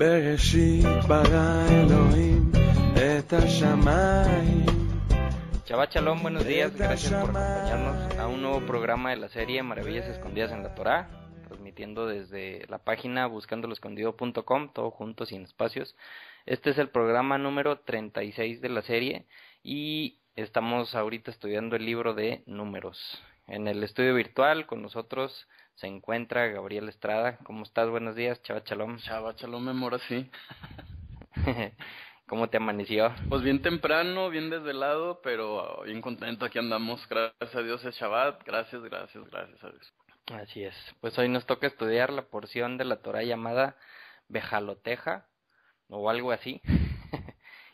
בראשית ברא אלוהים את השמיים. Shabbat Shalom, buenos días, gracias por acompañarnos a un nuevo programa de la serie Maravillas Escondidas en la Torá, transmitiendo desde la página buscandoloescondido.com, todo junto, sin espacios. Este es el programa número 36 de la serie y estamos ahorita estudiando el libro de Números. En el estudio virtual con nosotros se encuentra Gabriel Estrada. ¿Cómo estás? Buenos días, Shabbat Shalom. Shabbat Shalom, Memora, sí. ¿Cómo te amaneció? Pues bien temprano, bien desvelado, pero bien contento. Aquí andamos, gracias a Dios es Shabbat, gracias a Dios. Así es, pues hoy nos toca estudiar la porción de la Torá llamada Bejaloteja, o algo así,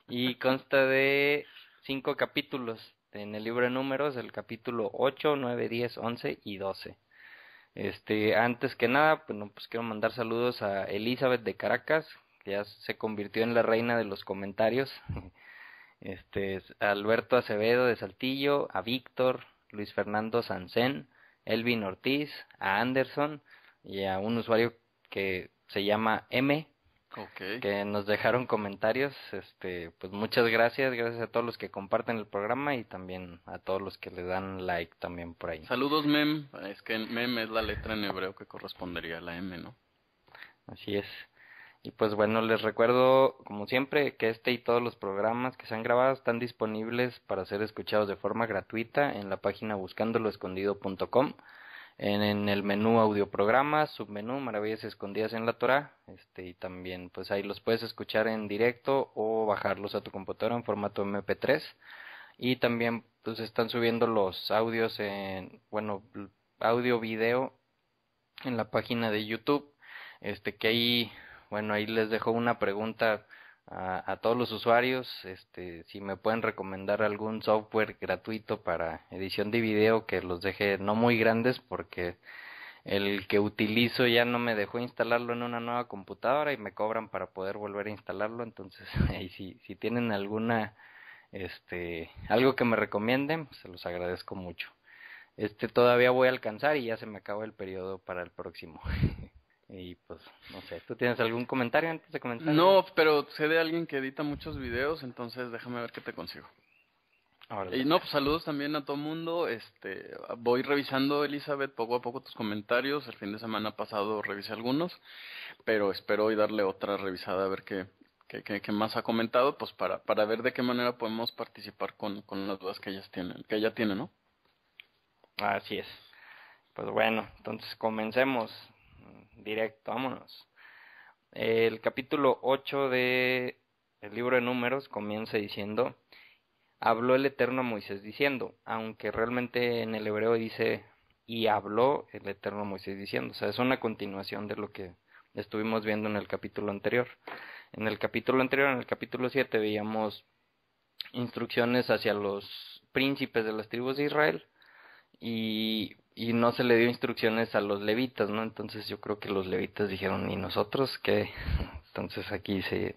y consta de 5 capítulos en el libro de Números, el capítulo 8, 9, 10, 11 y 12. Antes que nada, pues quiero mandar saludos a Elizabeth de Caracas, que ya se convirtió en la reina de los comentarios, a Alberto Acevedo de Saltillo, a Víctor, Luis Fernando Sancén, Elvin Ortiz, a Anderson y a un usuario que se llama M, Okay. Que nos dejaron comentarios. Pues muchas gracias a todos los que comparten el programa y también a todos los que le dan like también por ahí. Saludos Mem, es que Mem es la letra en hebreo que correspondería a la M, ¿no? Así es. Y pues bueno, les recuerdo como siempre que y todos los programas que se han grabado están disponibles para ser escuchados de forma gratuita en la página buscandoloescondido.com, en el menú audioprogramas, submenú Maravillas Escondidas en la Torá, y también pues ahí los puedes escuchar en directo o bajarlos a tu computadora en formato MP3, y también pues están subiendo los audios audio video en la página de YouTube, que ahí les dejo una pregunta a todos los usuarios, si me pueden recomendar algún software gratuito para edición de video que los deje no muy grandes, porque el que utilizo ya no me dejó instalarlo en una nueva computadora y me cobran para poder volver a instalarlo. Entonces ahí si tienen alguna algo que me recomienden, pues, se los agradezco mucho. Todavía voy a alcanzar y ya se me acaba el periodo para el próximo. Y pues, no sé, ¿tú tienes algún comentario antes de comenzar? No, pero sé de alguien que edita muchos videos, entonces déjame ver qué te consigo. Órale. Y no, pues saludos también a todo mundo. Voy revisando, Elizabeth, poco a poco tus comentarios. El fin de semana pasado revisé algunos, pero espero hoy darle otra revisada a ver qué más ha comentado, pues para ver de qué manera podemos participar con las dudas que ella tiene, ¿no? Así es. Pues bueno, entonces comencemos directo, vámonos. El capítulo 8 de el libro de Números comienza diciendo: habló el Eterno a Moisés diciendo, aunque realmente en el hebreo dice y habló el Eterno a Moisés diciendo, o sea, es una continuación de lo que estuvimos viendo en el capítulo anterior. En el capítulo 7, veíamos instrucciones hacia los príncipes de las tribus de Israel, y no se le dio instrucciones a los levitas, ¿no? Entonces yo creo que los levitas dijeron, ¿y nosotros qué? Entonces aquí se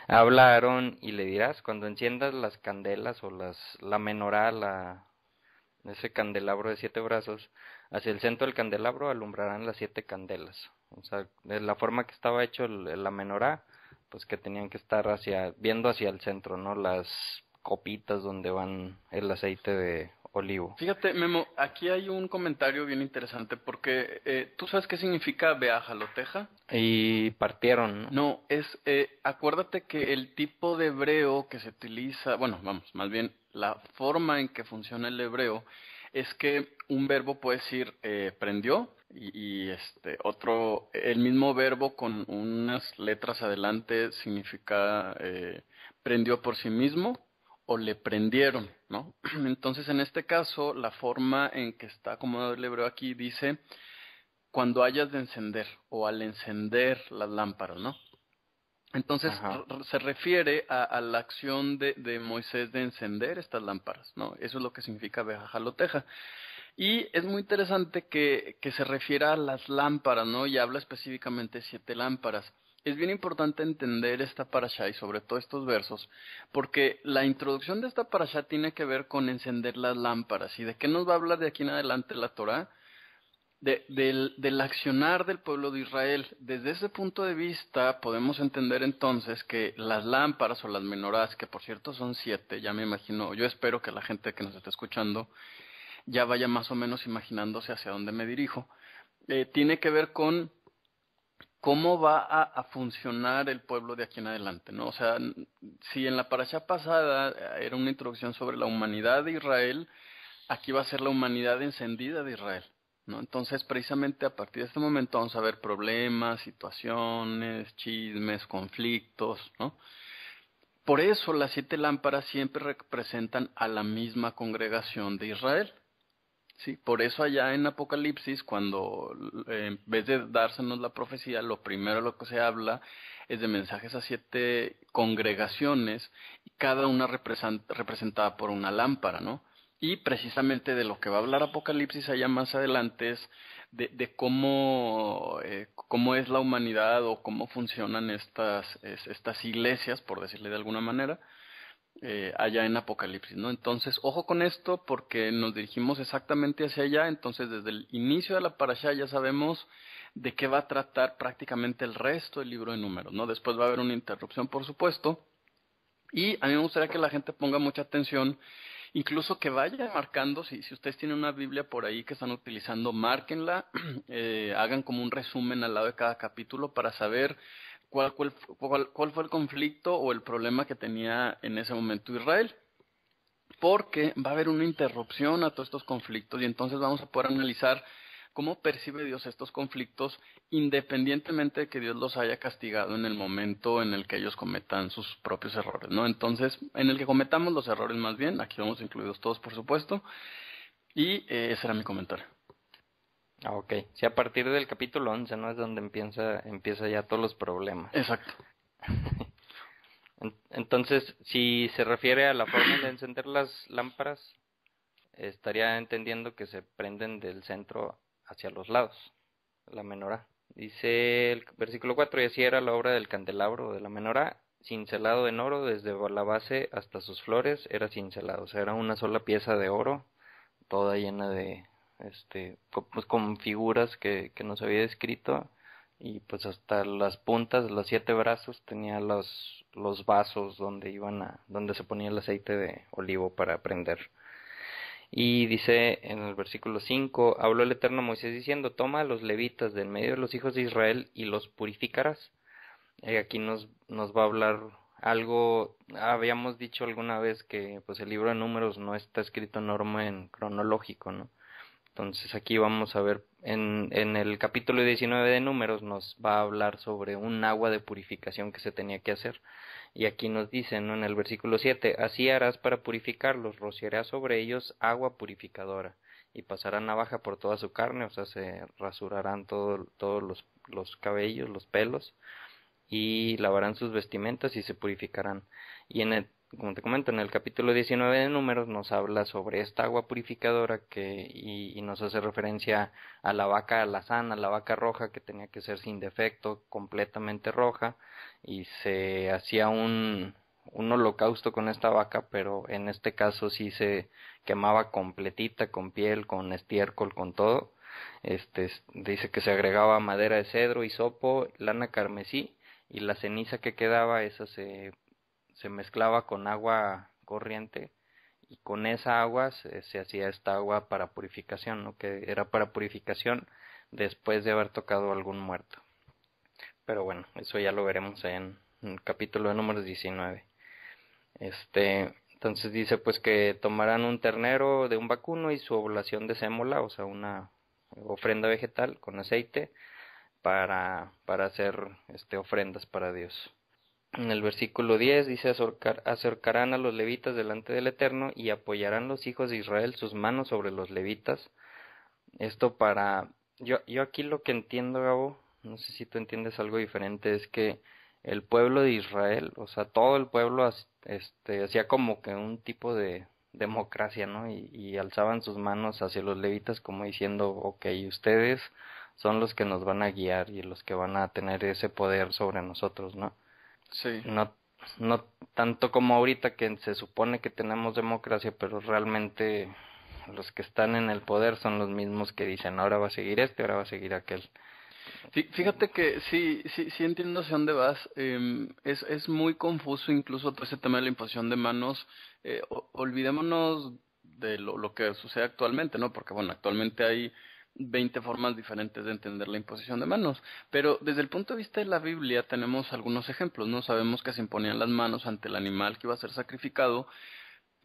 hablaron y le dirás, cuando enciendas las candelas o la menorá, ese candelabro de 7 brazos, hacia el centro del candelabro alumbrarán las 7 candelas. O sea, de la forma que estaba hecho la menorá, pues que tenían que estar viendo hacia el centro, ¿no? Las copitas donde van el aceite de olivo. Fíjate, Memo, aquí hay un comentario bien interesante porque ¿tú sabes qué significa beajaloteja? Y partieron, ¿no? No, acuérdate que el tipo de hebreo que se utiliza, más bien la forma en que funciona el hebreo es que un verbo puede decir prendió y el mismo verbo con unas letras adelante significa prendió por sí mismo o le prendieron, ¿no? Entonces, en este caso, la forma en que está acomodado el hebreo aquí dice cuando hayas de encender o al encender las lámparas, ¿no? Entonces, se refiere a la acción de Moisés de encender estas lámparas, ¿no? Eso es lo que significa Bejaloteja. Y es muy interesante que se refiera a las lámparas, ¿no? Y habla específicamente de 7 lámparas. Es bien importante entender esta parashá y sobre todo estos versos, porque la introducción de esta parashá tiene que ver con encender las lámparas. ¿Y de qué nos va a hablar de aquí en adelante la Torá? del accionar del pueblo de Israel. Desde ese punto de vista podemos entender entonces que las lámparas o las menorás, que por cierto son 7, ya me imagino, yo espero que la gente que nos está escuchando ya vaya más o menos imaginándose hacia dónde me dirijo, tiene que ver con cómo va a funcionar el pueblo de aquí en adelante, ¿no? O sea, si en la parashá pasada era una introducción sobre la humanidad de Israel, aquí va a ser la humanidad encendida de Israel, ¿no? Entonces, precisamente a partir de este momento vamos a ver problemas, situaciones, chismes, conflictos, ¿no? Por eso las 7 lámparas siempre representan a la misma congregación de Israel. Sí, por eso allá en Apocalipsis, cuando en vez de dársenos la profecía, lo primero lo que se habla es de mensajes a 7 congregaciones, y cada una representada por una lámpara, ¿no? Y precisamente de lo que va a hablar Apocalipsis allá más adelante es de cómo es la humanidad o cómo funcionan estas iglesias, por decirle de alguna manera, allá en Apocalipsis, ¿no? Entonces, ojo con esto porque nos dirigimos exactamente hacia allá. Entonces, desde el inicio de la parashá ya sabemos de qué va a tratar prácticamente el resto del libro de Números, ¿no? Después va a haber una interrupción, por supuesto, y a mí me gustaría que la gente ponga mucha atención, incluso que vaya marcando, si ustedes tienen una Biblia por ahí que están utilizando, márquenla, hagan como un resumen al lado de cada capítulo para saber cuál fue el conflicto o el problema que tenía en ese momento Israel, porque va a haber una interrupción a todos estos conflictos y entonces vamos a poder analizar cómo percibe Dios estos conflictos independientemente de que Dios los haya castigado en el momento en el que ellos cometan sus propios errores, ¿no? Entonces, en el que cometamos los errores más bien, aquí vamos incluidos todos por supuesto, y ese era mi comentario. Ok, sí, a partir del capítulo 11, ¿no? Es donde empieza ya todos los problemas. Exacto. Entonces, si se refiere a la forma de encender las lámparas, estaría entendiendo que se prenden del centro hacia los lados, la menorá. Dice el versículo 4, y así era la obra del candelabro de la menorá, cincelado en oro desde la base hasta sus flores, era cincelado, o sea, era una sola pieza de oro, toda llena de pues con figuras que nos había descrito, y pues hasta las puntas, los 7 brazos, tenía los vasos donde se ponía el aceite de olivo para prender. Y dice en el versículo 5, habló el Eterno a Moisés diciendo, toma a los levitas de en medio de los hijos de Israel y los purificarás. Aquí nos va a hablar algo, habíamos dicho alguna vez que pues el libro de Números no está escrito en orden cronológico, ¿no? Entonces aquí vamos a ver, en el capítulo 19 de Números nos va a hablar sobre un agua de purificación que se tenía que hacer. Y aquí nos dice, ¿no? En el versículo 7, así harás para purificarlos, rociarás sobre ellos agua purificadora, y pasarán navaja por toda su carne, o sea, se rasurarán todos los cabellos, los pelos, y lavarán sus vestimentas y se purificarán. Y como te comento, en el capítulo 19 de Números nos habla sobre esta agua purificadora y nos hace referencia a la vaca alazán, a la vaca roja, que tenía que ser sin defecto, completamente roja, y se hacía un holocausto con esta vaca, pero en este caso sí se quemaba completita, con piel, con estiércol, con todo. Dice que se agregaba madera de cedro, hisopo, lana carmesí, y la ceniza que quedaba, esa se mezclaba con agua corriente, y con esa agua se hacía esta agua para purificación, ¿no? Que era para purificación después de haber tocado algún muerto. Pero bueno, eso ya lo veremos en el capítulo de Números 19. Entonces dice pues que tomarán un ternero de un vacuno y su oblación de sémola, o sea, una ofrenda vegetal con aceite para hacer ofrendas para Dios. En el versículo 10 dice, acercarán a los levitas delante del Eterno y apoyarán los hijos de Israel sus manos sobre los levitas. Esto para... Yo aquí lo que entiendo, Gabo, no sé si tú entiendes algo diferente, es que el pueblo de Israel, o sea, todo el pueblo hacía como que un tipo de democracia, ¿no? Y alzaban sus manos hacia los levitas como diciendo, ok, ustedes son los que nos van a guiar y los que van a tener ese poder sobre nosotros, ¿no? Sí. No tanto como ahorita que se supone que tenemos democracia, pero realmente los que están en el poder son los mismos que dicen ahora va a seguir este, ahora va a seguir aquel. Fíjate que sí entiendo hacia dónde vas. Es muy confuso incluso todo ese tema de la imposición de manos. Olvidémonos de lo que sucede actualmente, ¿no? Porque bueno, actualmente hay 20 formas diferentes de entender la imposición de manos. Pero desde el punto de vista de la Biblia tenemos algunos ejemplos, ¿no? Sabemos que se imponían las manos ante el animal que iba a ser sacrificado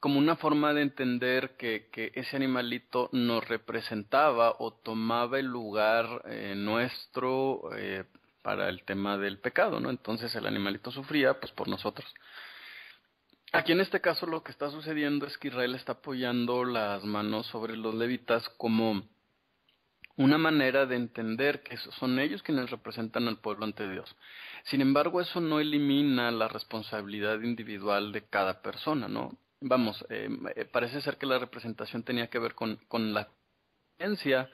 como una forma de entender que ese animalito nos representaba o tomaba el lugar nuestro para el tema del pecado, ¿no? Entonces el animalito sufría pues por nosotros. Aquí en este caso lo que está sucediendo es que Israel está apoyando las manos sobre los levitas como una manera de entender que son ellos quienes representan al pueblo ante Dios. Sin embargo, eso no elimina la responsabilidad individual de cada persona, ¿no? Vamos, parece ser que la representación tenía que ver con la creencia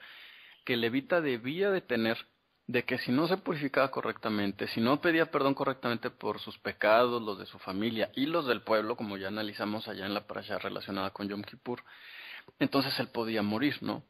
que el levita debía de tener de que si no se purificaba correctamente, si no pedía perdón correctamente por sus pecados, los de su familia y los del pueblo, como ya analizamos allá en la parasha relacionada con Yom Kippur, entonces él podía morir, ¿no?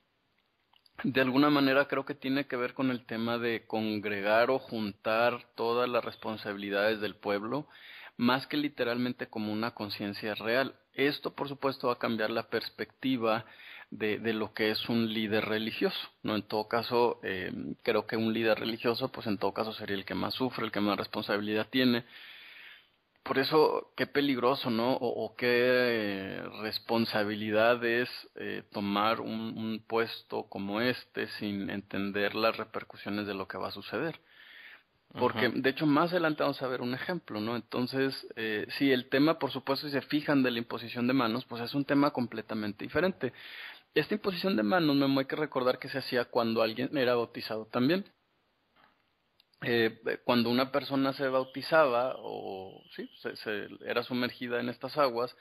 De alguna manera creo que tiene que ver con el tema de congregar o juntar todas las responsabilidades del pueblo, más que literalmente como una conciencia real. Esto, por supuesto, va a cambiar la perspectiva de lo que es un líder religioso, ¿no? En todo caso, creo que un líder religioso, pues en todo caso sería el que más sufre, el que más responsabilidad tiene. Por eso, qué peligroso, ¿no? O qué responsabilidad es tomar un puesto como este sin entender las repercusiones de lo que va a suceder. Porque, de hecho, más adelante vamos a ver un ejemplo, ¿no? Entonces, sí, el tema, por supuesto, si se fijan de la imposición de manos, pues es un tema completamente diferente. Esta imposición de manos, Memo, hay que recordar que se hacía cuando alguien era bautizado también. Cuando una persona se bautizaba o sí, se era sumergida en estas aguas,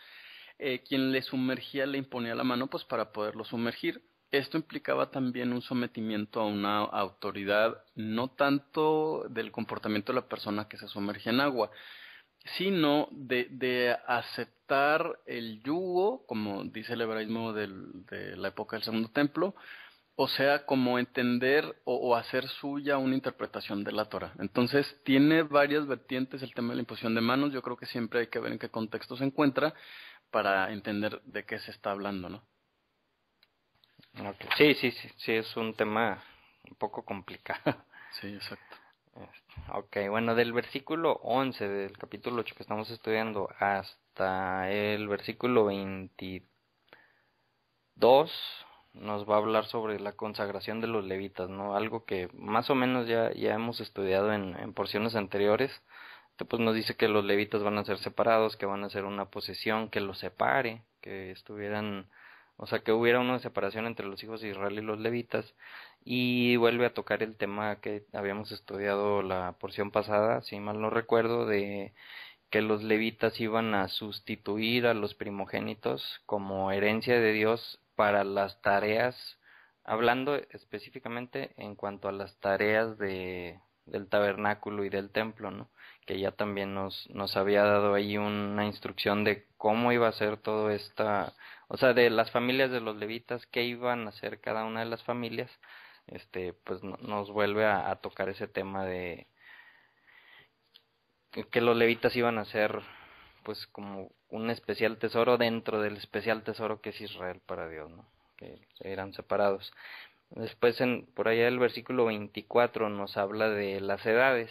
quien le sumergía le imponía la mano pues para poderlo sumergir. Esto implicaba también un sometimiento a una autoridad, no tanto del comportamiento de la persona que se sumergía en agua, sino de aceptar el yugo, como dice el hebraísmo de la época del Segundo Templo, o sea, como entender o hacer suya una interpretación de la Torah. Entonces, tiene varias vertientes el tema de la imposición de manos. Yo creo que siempre hay que ver en qué contexto se encuentra para entender de qué se está hablando, ¿no? Okay. Sí, es un tema un poco complicado. Sí, exacto. Ok, bueno, del versículo 11 del capítulo 8 que estamos estudiando hasta el versículo 22 nos va a hablar sobre la consagración de los levitas, ¿no? Algo que más o menos ya hemos estudiado en porciones anteriores. Pues nos dice que los levitas van a ser separados, que van a ser una posesión que los separe, que estuvieran, o sea, que hubiera una separación entre los hijos de Israel y los levitas. Y vuelve a tocar el tema que habíamos estudiado la porción pasada, si mal no recuerdo, de que los levitas iban a sustituir a los primogénitos como herencia de Dios para las tareas, hablando específicamente en cuanto a las tareas del tabernáculo y del templo, ¿no? Que ya también nos había dado ahí una instrucción de cómo iba a ser todo esta, o sea, de las familias de los levitas, qué iban a hacer cada una de las familias. Pues nos vuelve a tocar ese tema de que los levitas iban a ser pues como un especial tesoro dentro del especial tesoro que es Israel para Dios, ¿no? Que eran separados. Después por allá el versículo 24 nos habla de las edades.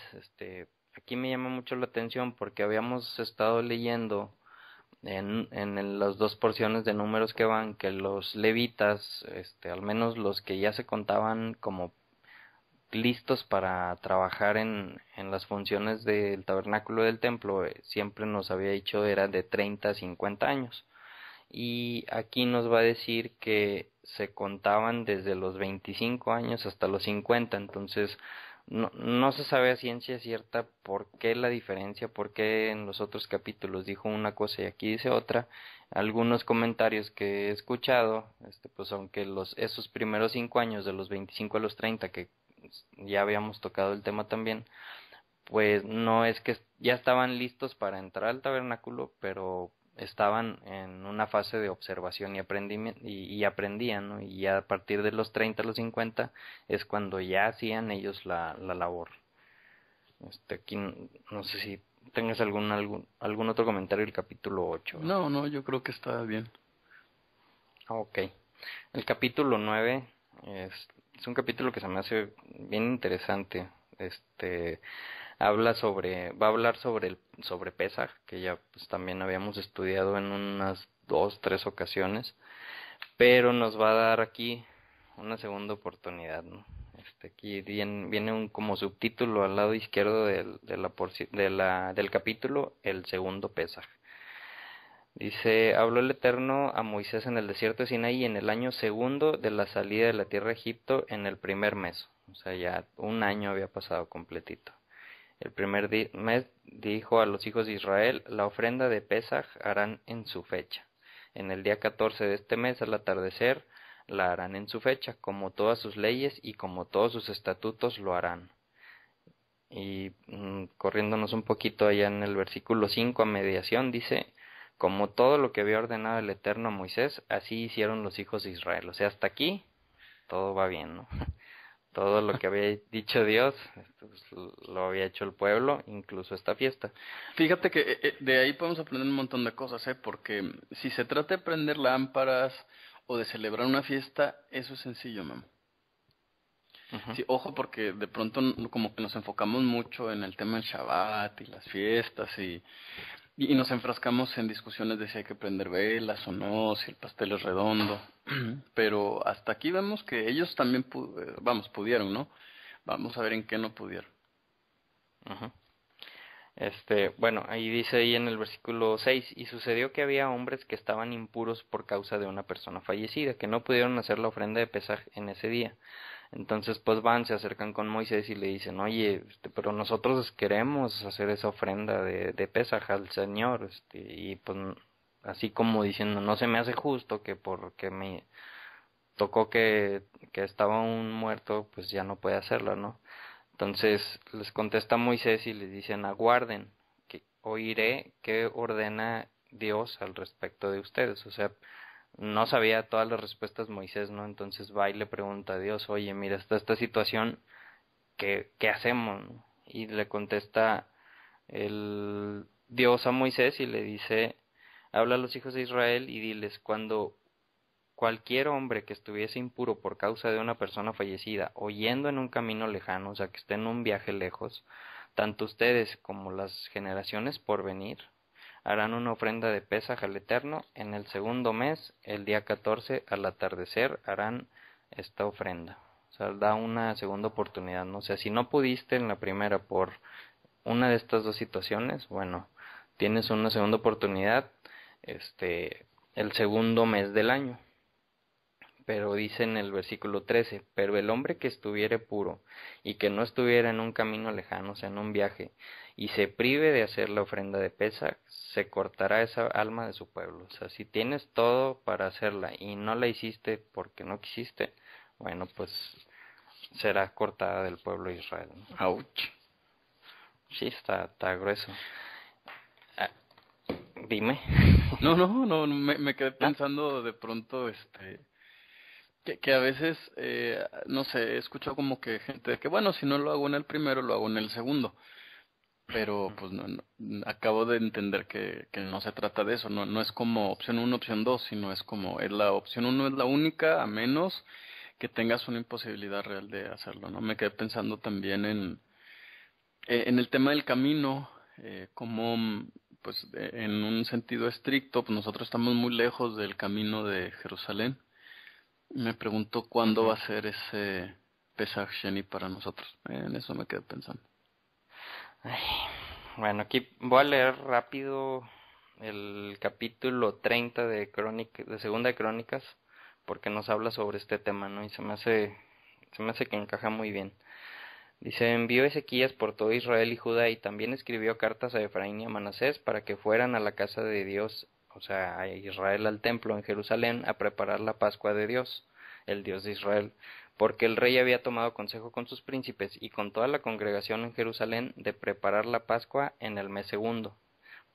Aquí me llama mucho la atención porque habíamos estado leyendo en las dos porciones de números que van que los levitas, al menos los que ya se contaban como listos para trabajar en las funciones del tabernáculo del templo, siempre nos había dicho era de 30 a 50 años. Y aquí nos va a decir que se contaban desde los 25 años hasta los 50, entonces no se sabe a ciencia cierta por qué la diferencia, por qué en los otros capítulos dijo una cosa y aquí dice otra. Algunos comentarios que he escuchado, pues aunque esos primeros 5 años de los 25 a los 30 que ya habíamos tocado el tema también, pues no es que ya estaban listos para entrar al tabernáculo, pero estaban en una fase de observación y aprendían, ¿no? Y ya a partir de los 30 a los 50 es cuando ya hacían ellos la labor. Aquí no sé si tengas algún otro comentario del capítulo 8. No, yo creo que está bien. Ok. El capítulo 9 es un capítulo que se me hace bien interesante. Va a hablar sobre Pesaj, que ya pues también habíamos estudiado en unas 2, 3 ocasiones, pero nos va a dar aquí una segunda oportunidad, ¿no? Aquí viene como subtítulo al lado izquierdo del capítulo, el segundo Pesaj. Dice, habló el Eterno a Moisés en el desierto de Sinaí en el año segundo de la salida de la tierra de Egipto, en el primer mes. O sea, ya un año había pasado completito. El primer mes dijo a los hijos de Israel, la ofrenda de Pesaj harán en su fecha. En el día 14 de este mes, al atardecer, la harán en su fecha, como todas sus leyes y como todos sus estatutos lo harán. Y corriéndonos un poquito allá en el versículo 5 a mediación, dice, como todo lo que había ordenado el Eterno a Moisés, así hicieron los hijos de Israel. O sea, hasta aquí todo va bien, ¿no? Todo lo que había dicho Dios, pues, lo había hecho el pueblo, incluso esta fiesta. Fíjate que de ahí podemos aprender un montón de cosas, porque si se trata de prender lámparas o de celebrar una fiesta, eso es sencillo, Memo. Uh-huh. Sí, ojo, porque de pronto como que nos enfocamos mucho en el tema del Shabbat y las fiestas y nos enfrascamos en discusiones de si hay que prender velas o no, si el pastel es redondo. Pero hasta aquí vemos que ellos también, pudieron, ¿no? Vamos a ver en qué no pudieron. Uh-huh. Bueno, ahí dice ahí en el versículo 6, y sucedió que había hombres que estaban impuros por causa de una persona fallecida, que no pudieron hacer la ofrenda de Pesaj en ese día. Entonces pues se acercan con Moisés y le dicen, oye, pero nosotros queremos hacer esa ofrenda de Pesaj al Señor, y pues así como diciendo, no se me hace justo que porque me tocó que estaba un muerto, pues ya no puede hacerlo, ¿no? Entonces les contesta Moisés y les dicen, aguarden, que oiré qué ordena Dios al respecto de ustedes. O sea, no sabía todas las respuestas Moisés, ¿no? Entonces va y le pregunta a Dios, oye, mira, está esta situación, ¿qué hacemos? ¿No? Y le contesta el Dios a Moisés y le dice, habla a los hijos de Israel y diles, cuando cualquier hombre que estuviese impuro por causa de una persona fallecida o yendo en un camino lejano, o sea, que esté en un viaje lejos, tanto ustedes como las generaciones por venir harán una ofrenda de Pesaj al Eterno. En el segundo mes, el día 14, al atardecer, harán esta ofrenda. O sea, da una segunda oportunidad, ¿no? O sea, si no pudiste en la primera por una de estas dos situaciones, bueno, tienes una segunda oportunidad, el segundo mes del año. Pero dice en el versículo 13, pero el hombre que estuviere puro y que no estuviera en un camino lejano, o sea, en un viaje, y se prive de hacer la ofrenda de Pesaj, se cortará esa alma de su pueblo. O sea, si tienes todo para hacerla y no la hiciste porque no quisiste, bueno, pues será cortada del pueblo de Israel, ¿no? Ouch. Sí, está grueso. Ah, dime. No, me quedé pensando de pronto, que a veces, no sé, he escuchado como que gente de que, bueno, si no lo hago en el primero, lo hago en el segundo. Pero pues acabo de entender que no se trata de eso, no es como opción 1, opción 2, sino es como, la opción 1 es la única, a menos que tengas una imposibilidad real de hacerlo, ¿no? Me quedé pensando también en el tema del camino, como, pues, en un sentido estricto, pues nosotros estamos muy lejos del camino de Jerusalén. Me pregunto cuándo va a ser ese Pesach Sheni para nosotros. En eso me quedé pensando. Ay, bueno, aquí voy a leer rápido el capítulo 30 de Segunda de Crónicas, porque nos habla sobre este tema, ¿no? Y se me hace que encaja muy bien. Dice, envió Ezequías por todo Israel y Judá y también escribió cartas a Efraín y a Manasés para que fueran a la casa de Dios, o sea, a Israel, al templo en Jerusalén, a preparar la Pascua de Dios, el Dios de Israel, porque el rey había tomado consejo con sus príncipes y con toda la congregación en Jerusalén de preparar la Pascua en el mes segundo,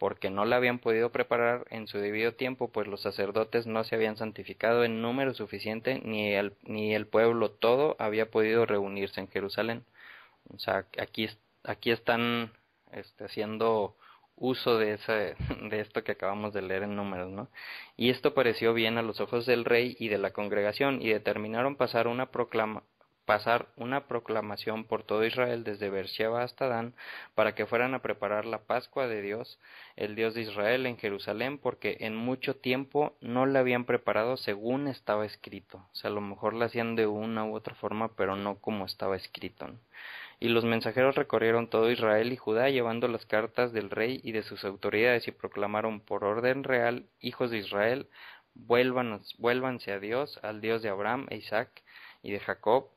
porque no la habían podido preparar en su debido tiempo, pues los sacerdotes no se habían santificado en número suficiente, ni el pueblo todo había podido reunirse en Jerusalén. O sea, aquí están haciendo uso de de esto que acabamos de leer en Números, ¿no? Y esto pareció bien a los ojos del rey y de la congregación, y determinaron pasar una proclamación por todo Israel desde Beersheba hasta Dan, para que fueran a preparar la Pascua de Dios, el Dios de Israel, en Jerusalén, porque en mucho tiempo no la habían preparado según estaba escrito. O sea, a lo mejor la hacían de una u otra forma, pero no como estaba escrito, ¿no? Y los mensajeros recorrieron todo Israel y Judá, llevando las cartas del rey y de sus autoridades, y proclamaron por orden real: hijos de Israel, vuélvanse a Dios, al Dios de Abraham e Isaac y de Jacob,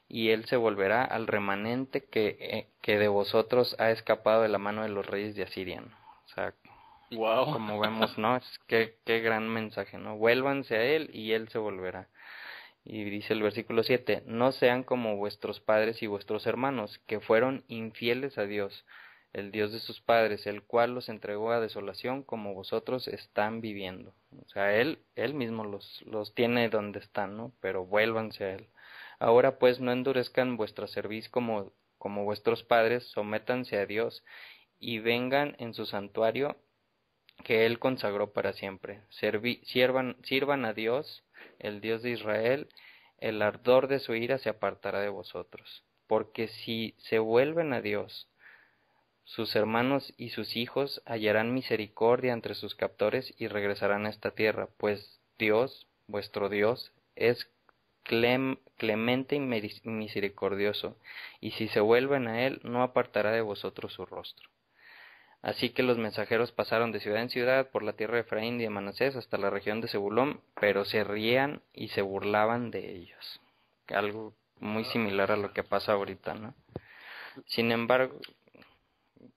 y él se volverá al remanente que de vosotros ha escapado de la mano de los reyes de Asiria, ¿no? O sea, Wow. como vemos, ¿no? Qué gran mensaje, ¿no? Vuélvanse a él y él se volverá. Y dice el versículo 7, no sean como vuestros padres y vuestros hermanos, que fueron infieles a Dios, el Dios de sus padres, el cual los entregó a desolación, como vosotros están viviendo. O sea, él mismo los tiene donde están, ¿no? Pero vuélvanse a él. Ahora pues no endurezcan vuestra cerviz como vuestros padres, sométanse a Dios y vengan en su santuario que él consagró para siempre. Sirvan a Dios, el Dios de Israel, el ardor de su ira se apartará de vosotros. Porque si se vuelven a Dios, sus hermanos y sus hijos hallarán misericordia entre sus captores y regresarán a esta tierra, pues Dios, vuestro Dios, es clemente y misericordioso, y si se vuelven a él, no apartará de vosotros su rostro. Así que los mensajeros pasaron de ciudad en ciudad por la tierra de Efraín y de Manasés hasta la región de Zebulón, pero se rían y se burlaban de ellos. Algo muy similar a lo que pasa ahorita, ¿no? Sin embargo,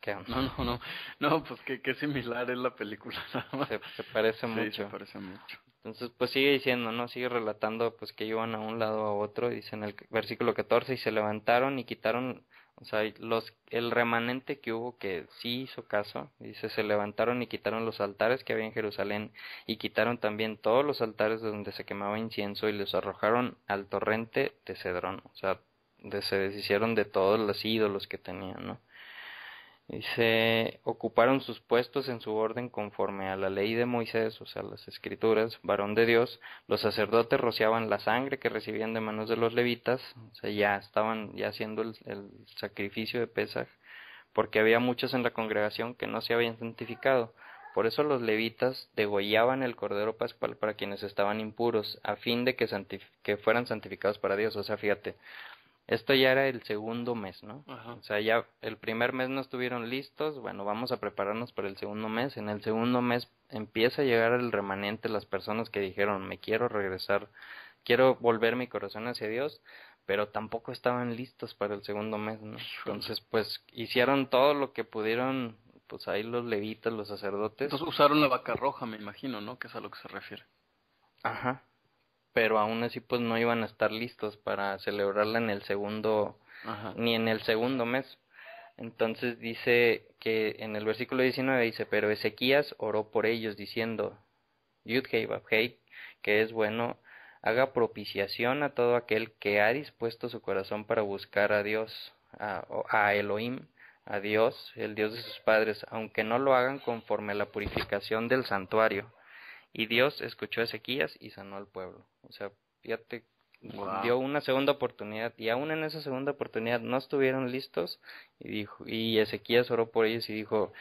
¿qué onda? No, pues qué similar es la película, nada más. Se parece Sí, mucho. se parece mucho. Entonces, pues sigue diciendo, ¿no? Sigue relatando, pues, que iban a un lado a otro. Dice en el versículo 14, y se levantaron y quitaron, o sea, el remanente que hubo que sí hizo caso. Dice, se levantaron y quitaron los altares que había en Jerusalén, y quitaron también todos los altares donde se quemaba incienso, y los arrojaron al torrente de Cedrón. O sea, se deshicieron de todos los ídolos que tenían, ¿no? Dice, ocuparon sus puestos en su orden conforme a la ley de Moisés, o sea, las escrituras, varón de Dios. Los sacerdotes rociaban la sangre que recibían de manos de los levitas, o sea, ya estaban haciendo el sacrificio de Pesaj, porque había muchos en la congregación que no se habían santificado. Por eso los levitas degollaban el cordero pascual para quienes estaban impuros, a fin de que fueran santificados para Dios. O sea, fíjate, esto ya era el segundo mes, ¿no? Ajá. O sea, ya el primer mes no estuvieron listos, bueno, vamos a prepararnos para el segundo mes. En el segundo mes empieza a llegar el remanente, las personas que dijeron, me quiero regresar, quiero volver mi corazón hacia Dios, pero tampoco estaban listos para el segundo mes, ¿no? Entonces, pues, hicieron todo lo que pudieron, pues ahí los levitas, los sacerdotes. Entonces usaron la vaca roja, me imagino, ¿no? Que es a lo que se refiere. Ajá. Pero aún así pues no iban a estar listos para celebrarla en el segundo, Ajá. ni en el segundo mes. Entonces dice que en el versículo 19 dice, pero Ezequías oró por ellos diciendo, Yud-Hei Vав-Hei, que es bueno, haga propiciación a todo aquel que ha dispuesto su corazón para buscar a Dios, a Elohim, a Dios, el Dios de sus padres, aunque no lo hagan conforme a la purificación del santuario. Y Dios escuchó a Ezequías y sanó al pueblo. O sea, fíjate, dio una segunda oportunidad, y aún en esa segunda oportunidad no estuvieron listos, y Ezequías oró por ellos y dijo,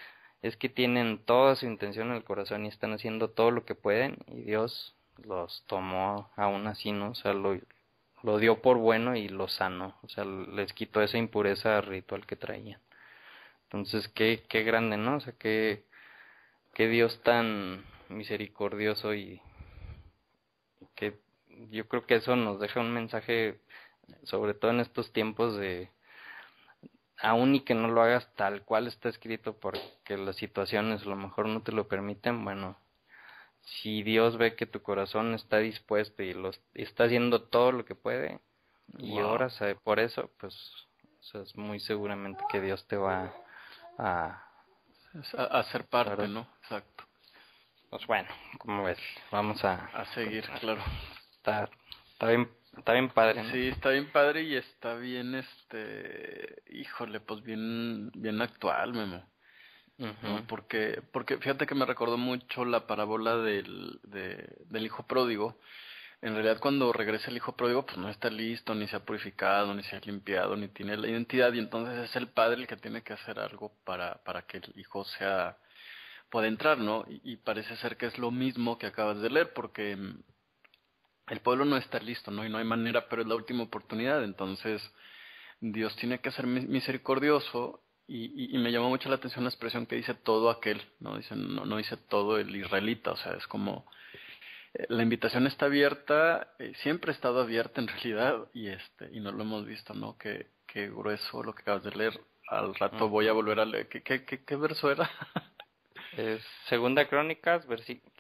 es que tienen toda su intención en el corazón y están haciendo todo lo que pueden, y Dios los tomó aún así, ¿no? O sea, lo dio por bueno y lo sanó. O sea, les quitó esa impureza ritual que traían. Entonces, qué grande, ¿no? O sea, qué Dios tan misericordioso, y que yo creo que eso nos deja un mensaje, sobre todo en estos tiempos de, aún y que no lo hagas tal cual está escrito porque las situaciones a lo mejor no te lo permiten, bueno, si Dios ve que tu corazón está dispuesto y está haciendo todo lo que puede y oras por eso, pues o sea, es muy seguramente que Dios te va a Es a ser parte, Claro. ¿no? Exacto. Pues bueno, como ves, vamos A seguir, claro. está, está bien padre, ¿no? Sí, está bien padre y está bien, híjole, pues bien actual, Memo, ¿no? Ujú, Porque fíjate que me recordó mucho la parábola del hijo pródigo. En realidad, cuando regresa el hijo pródigo, pues no está listo, ni se ha purificado, ni se ha limpiado, ni tiene la identidad, y entonces es el padre el que tiene que hacer algo para que el hijo pueda entrar, ¿no? Y parece ser que es lo mismo que acabas de leer, porque el pueblo no está listo, ¿no? Y no hay manera, pero es la última oportunidad. Entonces, Dios tiene que ser misericordioso y me llamó mucho la atención la expresión que dice todo aquel, ¿no? Dice, no dice todo el israelita, o sea, es como la invitación está abierta, siempre ha estado abierta en realidad y no lo hemos visto, ¿no? Qué grueso lo que acabas de leer. Al rato voy a ujú. volver a leer. ¿Qué verso era? Es Segunda Crónicas,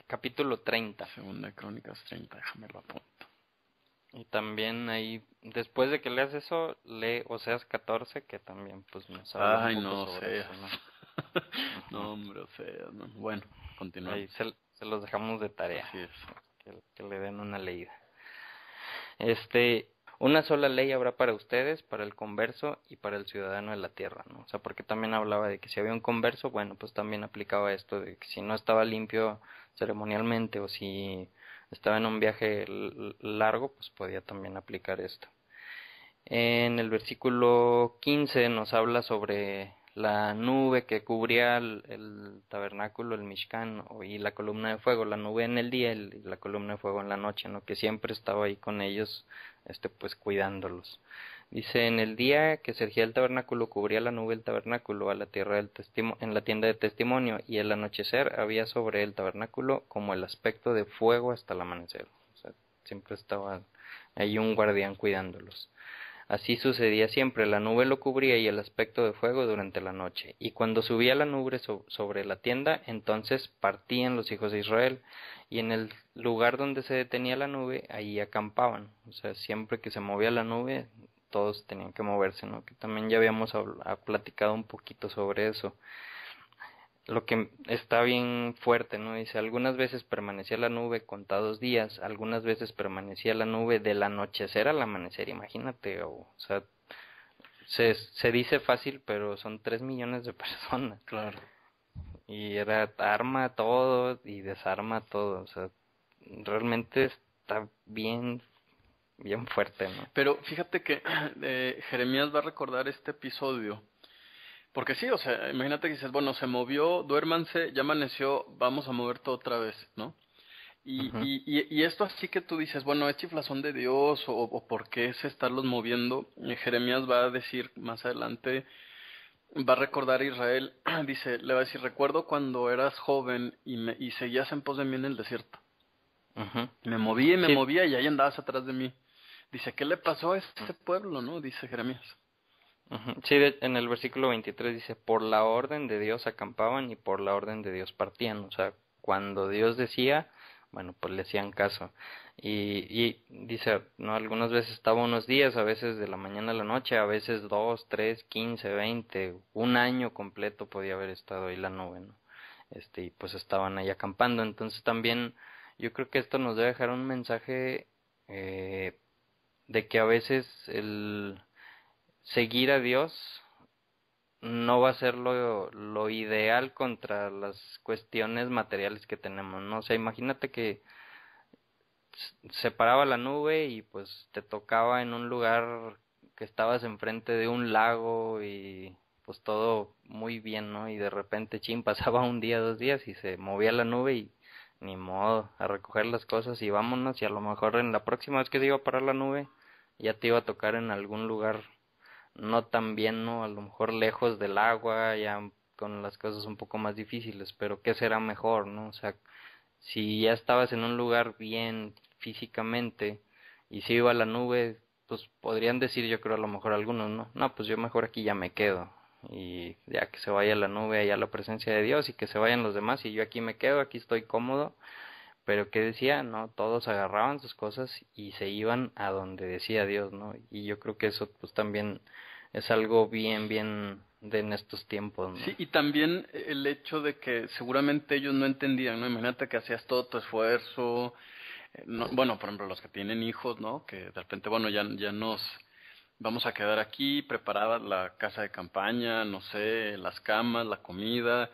capítulo 30. Segunda Crónicas 30, déjame lo apunto. Y también ahí, después de que leas eso, lee Oseas 14, que también pues nos habla un Ay, poco no, sobre Oseas. eso, ¿no? Ujú. No, hombre, Oseas, no. Bueno, Ahí continuamos. se los dejamos de tarea, Así es. que le den una leída. Este, una sola ley habrá para ustedes, para el converso y para el ciudadano de la tierra, ¿no? O sea, porque también hablaba de que si había un converso, bueno, pues también aplicaba esto de que si no estaba limpio ceremonialmente o si estaba en un viaje largo, pues podía también aplicar esto. En el versículo 15 nos habla sobre la nube que cubría el tabernáculo, el Mishkan, y la columna de fuego, la nube en el día y la columna de fuego en la noche, ¿no? Que siempre estaba ahí con ellos, pues cuidándolos. Dice, en el día que se erigía el tabernáculo, cubría la nube el tabernáculo a la tierra en la tienda de testimonio, y el anochecer había sobre el tabernáculo como el aspecto de fuego hasta el amanecer. O sea, siempre estaba ahí un guardián cuidándolos. Así sucedía siempre, la nube lo cubría y el aspecto de fuego durante la noche. Y cuando subía la nube sobre la tienda, entonces partían los hijos de Israel, y en el lugar donde se detenía la nube, ahí acampaban. O sea, siempre que se movía la nube, todos tenían que moverse, ¿no? Que también ya habíamos platicado un poquito sobre eso. Lo que está bien fuerte, ¿no? Dice, algunas veces permanecía la nube contados días, algunas veces permanecía la nube del anochecer al amanecer, imagínate, o sea, se dice fácil, pero son 3 millones de personas, Claro. y era arma todo y desarma todo, o sea, realmente está bien fuerte, ¿no? Pero fíjate que Jeremías va a recordar este episodio. Porque sí, o sea, imagínate que dices, bueno, se movió, duérmanse, ya amaneció, vamos a mover todo otra vez, ¿no? Ujú. Y esto así que tú dices, bueno, ¿es chiflazón de Dios o por qué es estarlos moviendo? Jeremías va a decir más adelante, va a recordar a Israel, dice, le va a decir, recuerdo cuando eras joven y seguías en pos de mí en el desierto. Ujú. Me Sí, movía y ahí andabas atrás de mí. Dice, ¿qué le pasó a este pueblo, no? Dice Jeremías. ujú. Sí, en el versículo 23 dice, por la orden de Dios acampaban y por la orden de Dios partían. O sea, cuando Dios decía, bueno, pues le hacían caso. Y dice, no, algunas veces estaba unos días, a veces de la mañana a la noche, a veces 2, 3, 15, 20, un año completo podía haber estado ahí la nube, ¿no? Y pues estaban ahí acampando. Entonces también yo creo que esto nos debe dejar un mensaje eh, de que a veces el seguir a Dios no va a ser lo ideal contra las cuestiones materiales que tenemos, ¿no? O sea, imagínate que se paraba la nube y pues te tocaba en un lugar que estabas enfrente de un lago y pues todo muy bien, ¿no? Y de repente, chin, pasaba un día, 2 días y se movía la nube y ni modo, a recoger las cosas y vámonos, y a lo mejor en la próxima vez que se iba a parar la nube ya te iba a tocar en algún lugar no tan bien, ¿no? A lo mejor lejos del agua, ya con las cosas un poco más difíciles, pero ¿qué será mejor, no? O sea, si ya estabas en un lugar bien físicamente y se iba a la nube, pues podrían decir, yo creo a lo mejor algunos, ¿no? No, pues yo mejor aquí ya me quedo, y ya que se vaya la nube allá la presencia de Dios y que se vayan los demás y yo aquí me quedo, aquí estoy cómodo. Pero ¿qué decía? No, todos agarraban sus cosas y se iban a donde decía Dios, ¿no? Y yo creo que eso pues también es algo bien en estos tiempos, ¿no? Sí, y también el hecho de que seguramente ellos no entendían, ¿no? Imagínate que hacías todo tu esfuerzo, bueno, por ejemplo, los que tienen hijos, ¿no? Que de repente, bueno, ya nos vamos a quedar aquí, preparada la casa de campaña, no sé, las camas, la comida,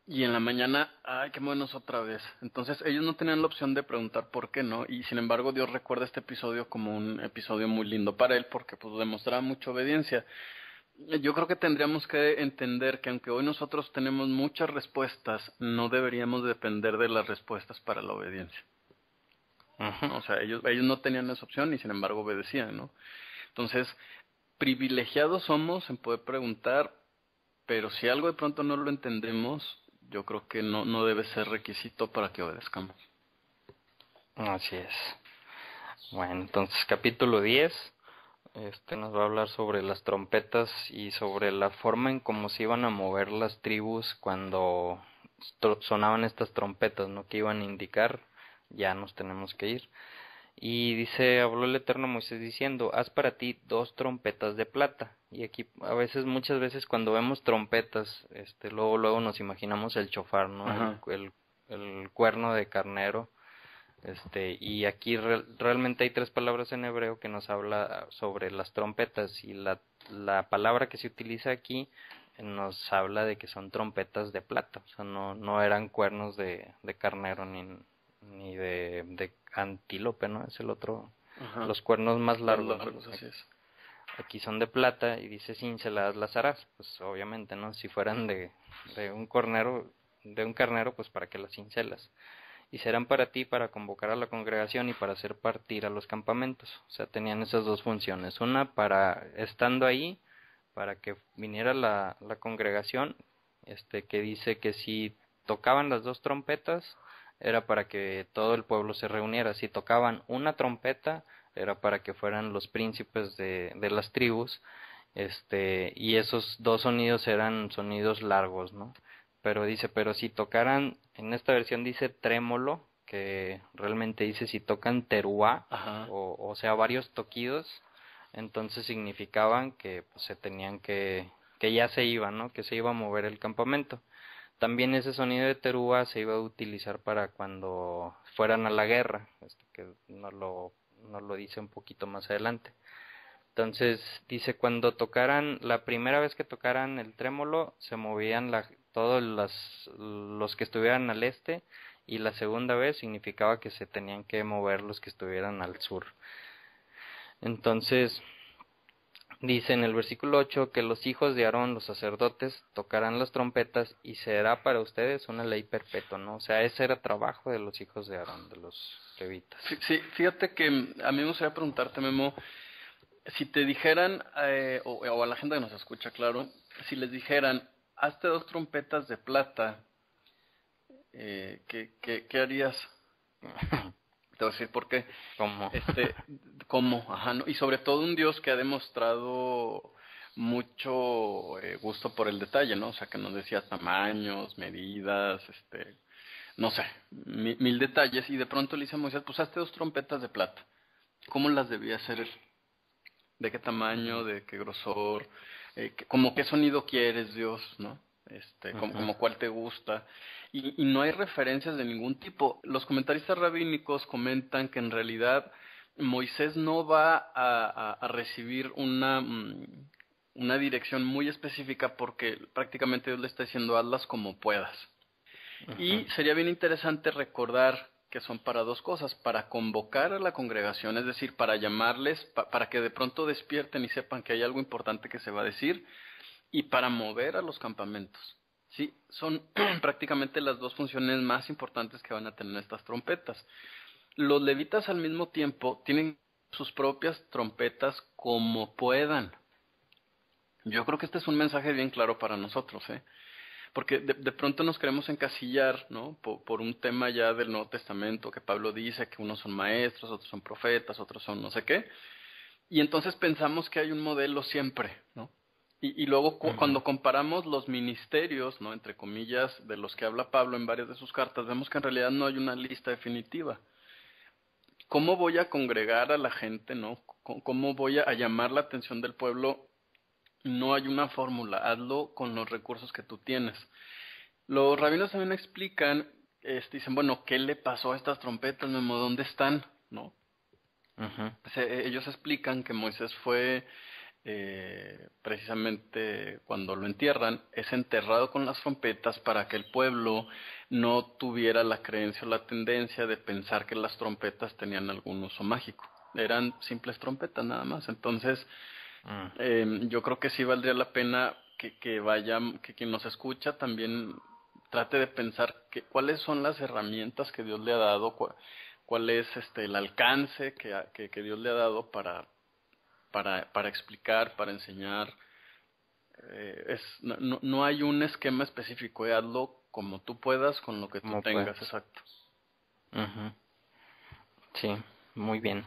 y en la mañana, ay, qué movernos otra vez. Entonces, ellos no tenían la opción de preguntar por qué, ¿no? Y sin embargo, Dios recuerda este episodio como un episodio muy lindo para él, porque pues demostraba mucha obediencia. Yo creo que tendríamos que entender que aunque hoy nosotros tenemos muchas respuestas, no deberíamos depender de las respuestas para la obediencia, Ujú. ¿no? O sea, ellos no tenían esa opción y sin embargo obedecían, ¿no? Entonces, privilegiados somos en poder preguntar, pero si algo de pronto no lo entendemos, yo creo que no debe ser requisito para que obedezcamos. Así es. Bueno, entonces capítulo 10, nos va a hablar sobre las trompetas y sobre la forma en cómo se iban a mover las tribus cuando sonaban estas trompetas, ¿no? Que iban a indicar, ya nos tenemos que ir. Y dice, habló el Eterno a Moisés diciendo, haz para ti 2 trompetas de plata. Y aquí muchas veces cuando vemos trompetas, luego nos imaginamos el chofar, ¿no? Ajá. El cuerno de carnero. Y aquí realmente hay 3 palabras en hebreo que nos habla sobre las trompetas, y la palabra que se utiliza aquí nos habla de que son trompetas de plata, o sea, no eran cuernos de carnero ni de antílope, ¿no? Es el otro, Ajá. los cuernos más Más largos, largos, así es. aquí son de plata, y dice cinceladas las harás, pues obviamente, ¿no? Si fueran de un carnero, pues para qué las cincelas. Y serán para ti para convocar a la congregación y para hacer partir a los campamentos. O sea, tenían esas 2 funciones. Una para, estando ahí, para que viniera la congregación, que dice que si tocaban las 2 trompetas, era para que todo el pueblo se reuniera. Si tocaban una trompeta, era para que fueran los príncipes de las tribus, y esos 2 sonidos eran sonidos largos, ¿no? Pero dice, pero si tocaran, en esta versión dice trémolo, que realmente dice si tocan teruá, Ajá. o sea, varios toquidos, entonces significaban que pues, se tenían que ya se iba, ¿no? Que se iba a mover el campamento. También ese sonido de teruá se iba a utilizar para cuando fueran a la guerra, que nos lo dice un poquito más adelante. Entonces dice, cuando tocaran, la primera vez que tocaran el trémolo, se movían todos los que estuvieran al este, y la segunda vez significaba que se tenían que mover los que estuvieran al sur. Entonces dice en el versículo 8 que los hijos de Aarón, los sacerdotes, tocarán las trompetas y será para ustedes una ley perpetua, ¿no? O sea, ese era trabajo de los hijos de Aarón, de los levitas. Sí, fíjate que a mí me gustaría preguntarte, Memo, si te dijeran, o a la gente que nos escucha, claro, si les dijeran, hazte 2 trompetas de plata, ¿qué harías? Te voy a decir por qué. ¿Cómo? ¿Cómo? Ajá, ¿no? Y sobre todo un Dios que ha demostrado mucho gusto por el detalle, ¿no? O sea, que nos decía tamaños, medidas, no sé, mil detalles. Y de pronto le dice a Moisés, pues hazte 2 trompetas de plata. ¿Cómo las debía hacer él? ¿De qué tamaño? ¿De qué grosor? ¿Como qué sonido quieres, Dios? ¿No? Como cuál te gusta. Y no hay referencias de ningún tipo. Los comentaristas rabínicos comentan que en realidad Moisés no va a recibir una dirección muy específica porque prácticamente Dios le está diciendo hazlas como puedas. Y sería bien interesante recordar que son para 2 cosas, para convocar a la congregación, es decir, para llamarles, para que de pronto despierten y sepan que hay algo importante que se va a decir, y para mover a los campamentos. Sí, son prácticamente las 2 funciones más importantes que van a tener estas trompetas. Los levitas al mismo tiempo tienen sus propias trompetas como puedan. Yo creo que este es un mensaje bien claro para nosotros, porque de pronto nos queremos encasillar, ¿no? Por un tema ya del Nuevo Testamento, que Pablo dice que unos son maestros, otros son profetas, otros son no sé qué, y entonces pensamos que hay un modelo siempre, ¿no? Y luego cuando comparamos los ministerios, ¿no? Entre comillas, de los que habla Pablo en varias de sus cartas, vemos que en realidad no hay una lista definitiva. ¿Cómo voy a congregar a la gente, no? ¿Cómo voy a llamar la atención del pueblo No hay una fórmula, hazlo con los recursos que tú tienes. Los rabinos también explican, dicen, bueno, ¿qué le pasó a estas trompetas, Memo? ¿Dónde están? ¿No? Ujú. Ellos explican que Moisés fue, precisamente cuando lo entierran, es enterrado con las trompetas para que el pueblo no tuviera la creencia o la tendencia de pensar que las trompetas tenían algún uso mágico. Eran simples trompetas nada más. Entonces, Mm. yo creo que sí valdría la pena que quien nos escucha también trate de pensar cuáles son las herramientas que Dios le ha dado, cuál es el alcance que Dios le ha dado para explicar, para enseñar. No hay un esquema específico, hazlo como tú puedas, con lo que tú ¿Cómo tengas, puedes? exacto. Ujú. Sí, muy bien.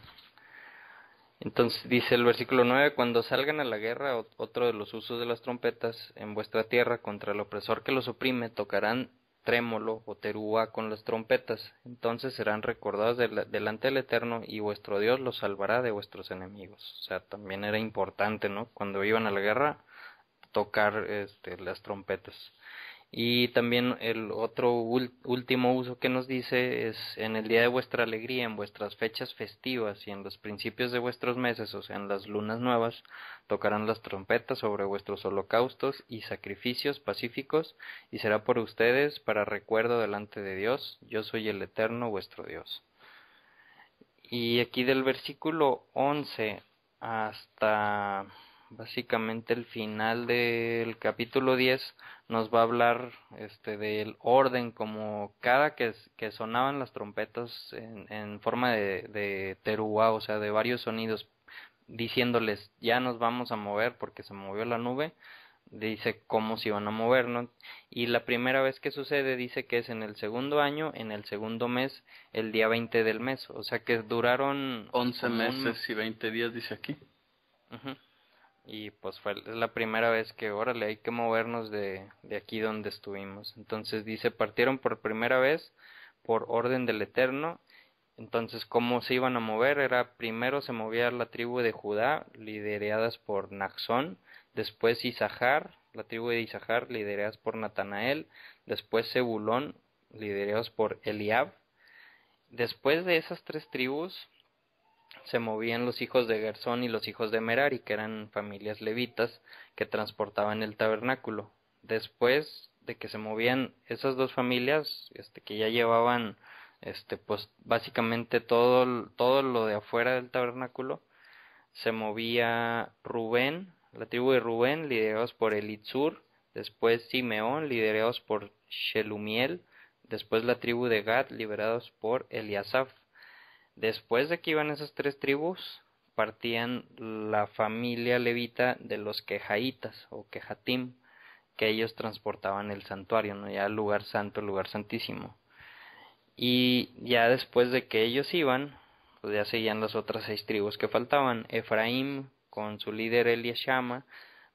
Entonces dice el versículo 9: cuando salgan a la guerra, otro de los usos de las trompetas en vuestra tierra contra el opresor que los oprime, tocarán trémolo o terúa con las trompetas. Entonces serán recordados delante del Eterno, y vuestro Dios los salvará de vuestros enemigos. O sea, también era importante, ¿no? Cuando iban a la guerra, tocar las trompetas. Y también el otro último uso que nos dice es: en el día de vuestra alegría, en vuestras fechas festivas y en los principios de vuestros meses, o sea, en las lunas nuevas, tocarán las trompetas sobre vuestros holocaustos y sacrificios pacíficos, y será por ustedes para recuerdo delante de Dios. Yo soy el Eterno vuestro Dios. Y aquí del versículo 11 hasta básicamente el final del capítulo 10 nos va a hablar del orden, como cada que sonaban las trompetas en forma de teruá, o sea, de varios sonidos, diciéndoles ya nos vamos a mover porque se movió la nube. Dice cómo se iban a mover, ¿no? Y la primera vez que sucede dice que es en el segundo año, en el segundo mes, el día 20 del mes. O sea que duraron 11 como meses y 20 días, dice aquí. Ujú. Y pues es la primera vez que, órale, hay que movernos de aquí donde estuvimos. Entonces dice, partieron por primera vez por orden del Eterno. Entonces, ¿cómo se iban a mover? Era: primero se movía la tribu de Judá, lideradas por Naxón; después Isahar, la tribu de Isahar, lideradas por Natanael; después Zebulón, liderados por Eliab. Después de esas tres tribus se movían los hijos de Gersón y los hijos de Merari, que eran familias levitas que transportaban el tabernáculo. Después de que se movían esas dos familias, que ya llevaban pues básicamente todo lo de afuera del tabernáculo, se movía Rubén, la tribu de Rubén, liderados por Elitzur; después Simeón, liderados por Shelumiel; después la tribu de Gad, liderados por Eliasaf. Después de que iban esas tres tribus, partían la familia levita de los quejaitas o quejatim, que ellos transportaban el santuario, ¿no? Ya el lugar santo, el lugar santísimo. Y ya después de que ellos iban, pues ya seguían las otras seis tribus que faltaban: Efraín con su líder Eliashama;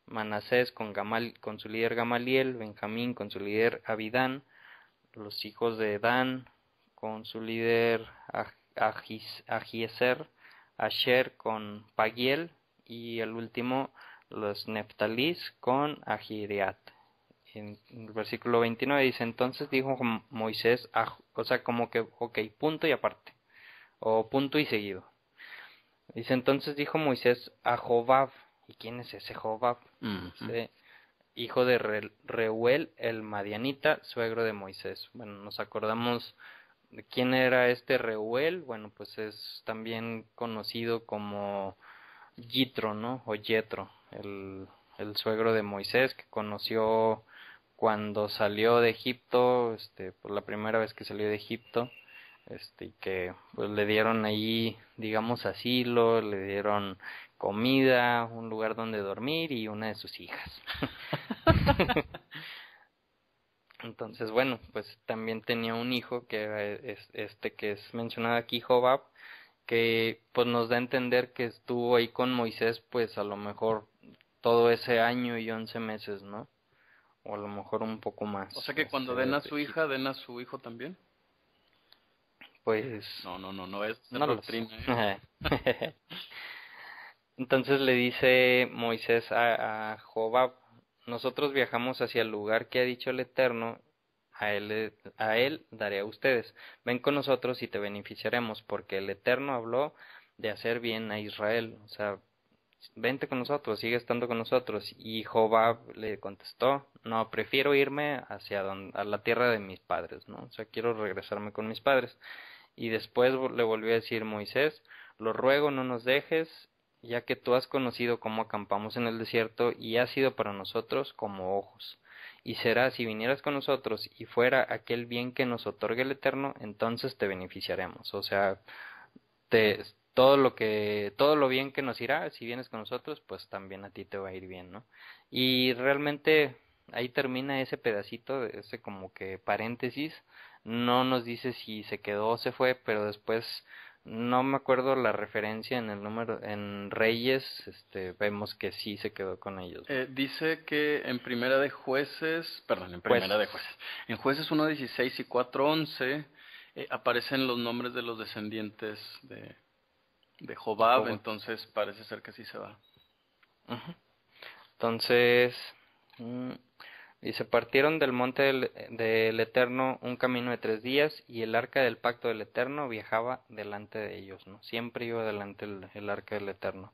Manasés con su líder Gamaliel; Benjamín con su líder Abidán; los hijos de Dan con su líder Agieser; Asher con Pagiel; y el último, los Neftalís con Agiriat. En el versículo 29 dice: entonces dijo Moisés, o sea, como que, ok, punto y aparte, o punto y seguido. Dice: entonces dijo Moisés a Jobab. ¿Y quién es ese Jobab? Dice: hijo de Reuel el Madianita, suegro de Moisés. Bueno, nos acordamos de quién era este Reuel. Bueno, pues es también conocido como Yitro, ¿no? O Yetro, el suegro de Moisés, que conoció cuando salió de Egipto, por la primera vez que salió de Egipto, y que pues le dieron ahí, digamos, asilo, le dieron comida, un lugar donde dormir y una de sus hijas. Entonces, bueno, pues también tenía un hijo que era que es mencionado aquí, Jobab, que pues nos da a entender que estuvo ahí con Moisés pues a lo mejor todo ese año y 11 meses, ¿no? O a lo mejor un poco más. O sea que cuando den a su hija, den a su hijo también. Pues No es no lo doctrina, sé. Entonces le dice Moisés a Jobab, nosotros viajamos hacia el lugar que ha dicho el Eterno, a él daré a ustedes. Ven con nosotros y te beneficiaremos, porque el Eterno habló de hacer bien a Israel. O sea, vente con nosotros, sigue estando con nosotros. Y Jobab le contestó, no, prefiero irme a la tierra de mis padres, ¿no? O sea, quiero regresarme con mis padres. Y después le volvió a decir Moisés, lo ruego no nos dejes, ya que tú has conocido cómo acampamos en el desierto y has sido para nosotros como ojos. Y será si vinieras con nosotros y fuera aquel bien que nos otorgue el Eterno, entonces te beneficiaremos. O sea, te, todo lo bien que nos irá, si vienes con nosotros, pues también a ti te va a ir bien, ¿no? Y realmente ahí termina ese pedacito, ese como que paréntesis, no nos dice si se quedó o se fue, pero después no me acuerdo la referencia en el número, en Reyes, vemos que sí se quedó con ellos, ¿no? Dice que en Primera de Jueces, perdón, en Pues, Primera de Jueces, en Jueces 1:16 y 4:11 aparecen los nombres de los descendientes de Jobab, entonces parece ser que sí se va. uh-huh. Entonces, y se partieron del monte del Eterno un camino de 3 días, y el arca del pacto del Eterno viajaba delante de ellos, ¿no? Siempre iba delante el arca del Eterno.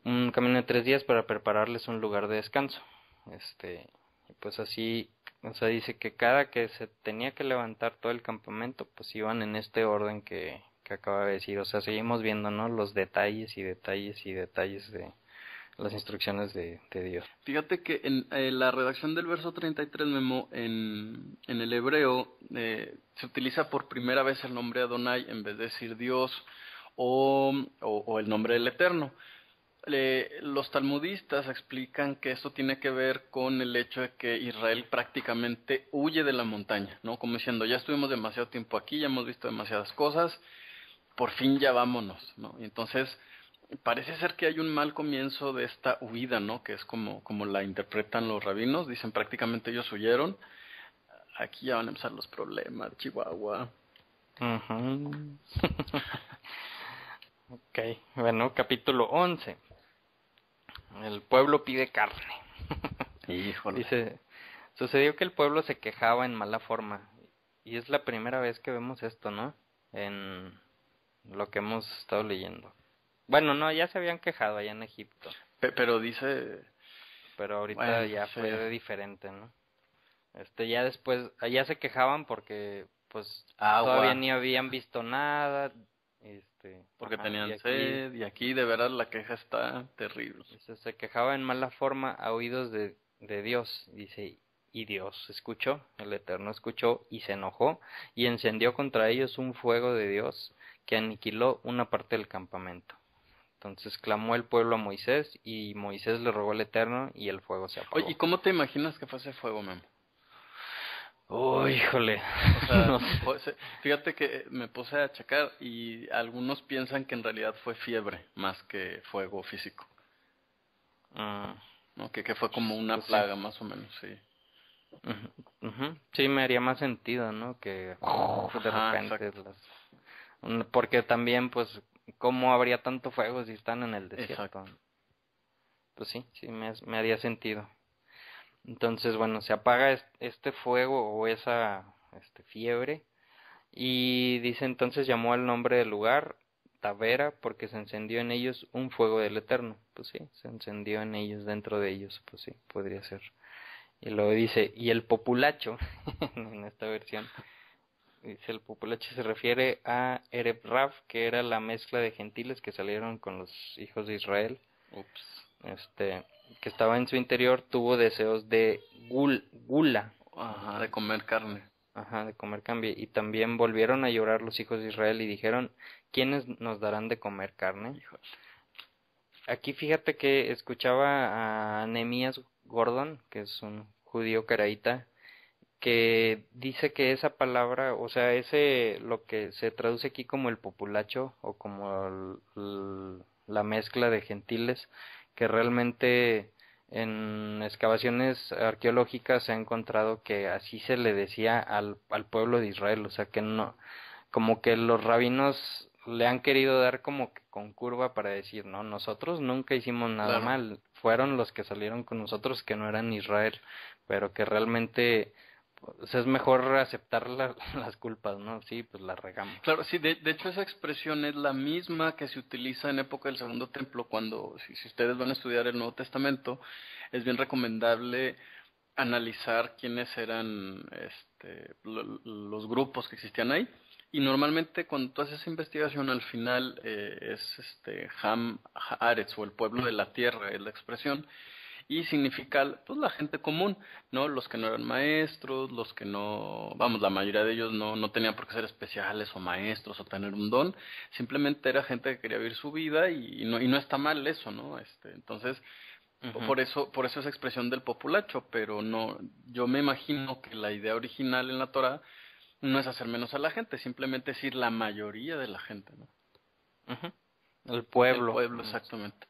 Un camino de 3 días para prepararles un lugar de descanso. Pues así, o sea, dice que cada que se tenía que levantar todo el campamento, pues iban en este orden que acaba de decir. O sea, seguimos viendo, ¿no? Los detalles y detalles y detalles de las instrucciones de Dios. Fíjate que en la redacción del verso 33, Memo, en el hebreo, se utiliza por primera vez el nombre Adonai en vez de decir Dios o el nombre del Eterno. Los talmudistas explican que esto tiene que ver con el hecho de que Israel prácticamente huye de la montaña, ¿no? Como diciendo, ya estuvimos demasiado tiempo aquí, ya hemos visto demasiadas cosas, por fin ya vámonos, ¿no? Y entonces parece ser que hay un mal comienzo de esta huida, ¿no? Que es como la interpretan los rabinos. Dicen prácticamente ellos huyeron. Aquí ya van a empezar los problemas, Chihuahua. Uh-huh. Ok, bueno, capítulo 11. El pueblo pide carne. Híjole. Dice, sucedió que el pueblo se quejaba en mala forma. Y es la primera vez que vemos esto, ¿no? En lo que hemos estado leyendo. Bueno, no, ya se habían quejado allá en Egipto. Pero dice... Pero ahorita bueno, ya sí. fue diferente, ¿no? Ya después, ya se quejaban porque, pues, Agua. todavía ni habían visto nada. Porque tenían y aquí, sed, y aquí de veras la queja está terrible. se quejaba en mala forma a oídos de Dios, dice, y Dios escuchó, el Eterno escuchó y se enojó y encendió contra ellos un fuego de Dios que aniquiló una parte del campamento. Entonces clamó el pueblo a Moisés y Moisés le rogó al Eterno y el fuego se apagó. Oye, ¿y cómo te imaginas que fue ese fuego, Memo? Oh, híjole. O sea, No sé. fíjate que me puse a checar y algunos piensan que en realidad fue fiebre más que fuego físico. ¿No? Que fue como una pues plaga, más o menos, sí. Sí, me haría más sentido, ¿no? Que de repente porque también, pues, ¿cómo habría tanto fuego si están en el desierto? Exacto. Pues sí, me haría sentido. Entonces, bueno, se apaga este fuego o esa fiebre, y dice, entonces llamó al nombre del lugar Tavera, porque se encendió en ellos un fuego del Eterno. Pues sí, se encendió en ellos, dentro de ellos, pues sí, podría ser. Y luego dice, y el populacho, en esta versión, dice, el populacho se refiere a Ereb Raf, que era la mezcla de gentiles que salieron con los hijos de Israel. Que estaba en su interior, tuvo deseos de gula. Ajá, de comer carne. Ajá, de comer carne. Y también volvieron a llorar los hijos de Israel y dijeron, ¿quiénes nos darán de comer carne? Híjole. Aquí fíjate que escuchaba a Nehemías Gordon, que es un judío caraíta, que dice que esa palabra, o sea, lo que se traduce aquí como el populacho o como la mezcla de gentiles, que realmente en excavaciones arqueológicas se ha encontrado que así se le decía al pueblo de Israel, o sea que no, como que los rabinos le han querido dar como que con curva para decir, no, nosotros nunca hicimos nada Claro. mal, fueron los que salieron con nosotros que no eran Israel, pero que realmente pues, es mejor aceptar las culpas, ¿no? Sí, pues las regamos. Claro, sí, de hecho esa expresión es la misma que se utiliza en época del Segundo Templo, cuando, si ustedes van a estudiar el Nuevo Testamento, es bien recomendable analizar quiénes eran los grupos que existían ahí. Y normalmente cuando tú haces esa investigación, al final es Ham Haaretz, o el pueblo de la tierra, es la expresión, y significa pues la gente común, ¿no? Los que no eran maestros, los que no, vamos, la mayoría de ellos no tenían por qué ser especiales o maestros o tener un don, simplemente era gente que quería vivir su vida y no está mal eso, ¿no? Entonces, Ujú. por eso esa expresión del populacho, pero no, yo me imagino que la idea original en la Torah no es hacer menos a la gente, simplemente decir la mayoría de la gente, ¿no? Ujú. El El pueblo. pueblo, exactamente.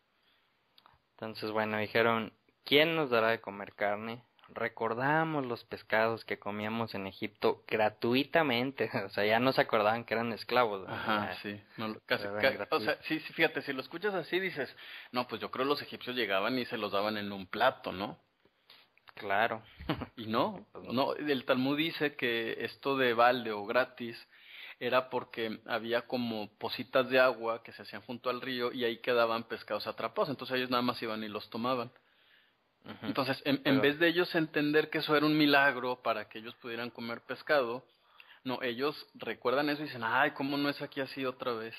Entonces, bueno, dijeron, ¿quién nos dará de comer carne? Recordamos los pescados que comíamos en Egipto gratuitamente, o sea, ya no se acordaban que eran esclavos, ¿no? Ajá, Ya sí. No, casi, eran o sea, gratuitos. sí, sí, fíjate, si lo escuchas así dices, no, pues yo creo los egipcios llegaban y se los daban en un plato, ¿no? Claro. Y no, Pues no. no, el Talmud dice que esto de balde o gratis era porque había como pocitas de agua que se hacían junto al río y ahí quedaban pescados atrapados, entonces ellos nada más iban y los tomaban. Ujú. Entonces, en Pero vez de ellos entender que eso era un milagro para que ellos pudieran comer pescado, no, ellos recuerdan eso y dicen, ay, ¿cómo no es aquí así otra vez?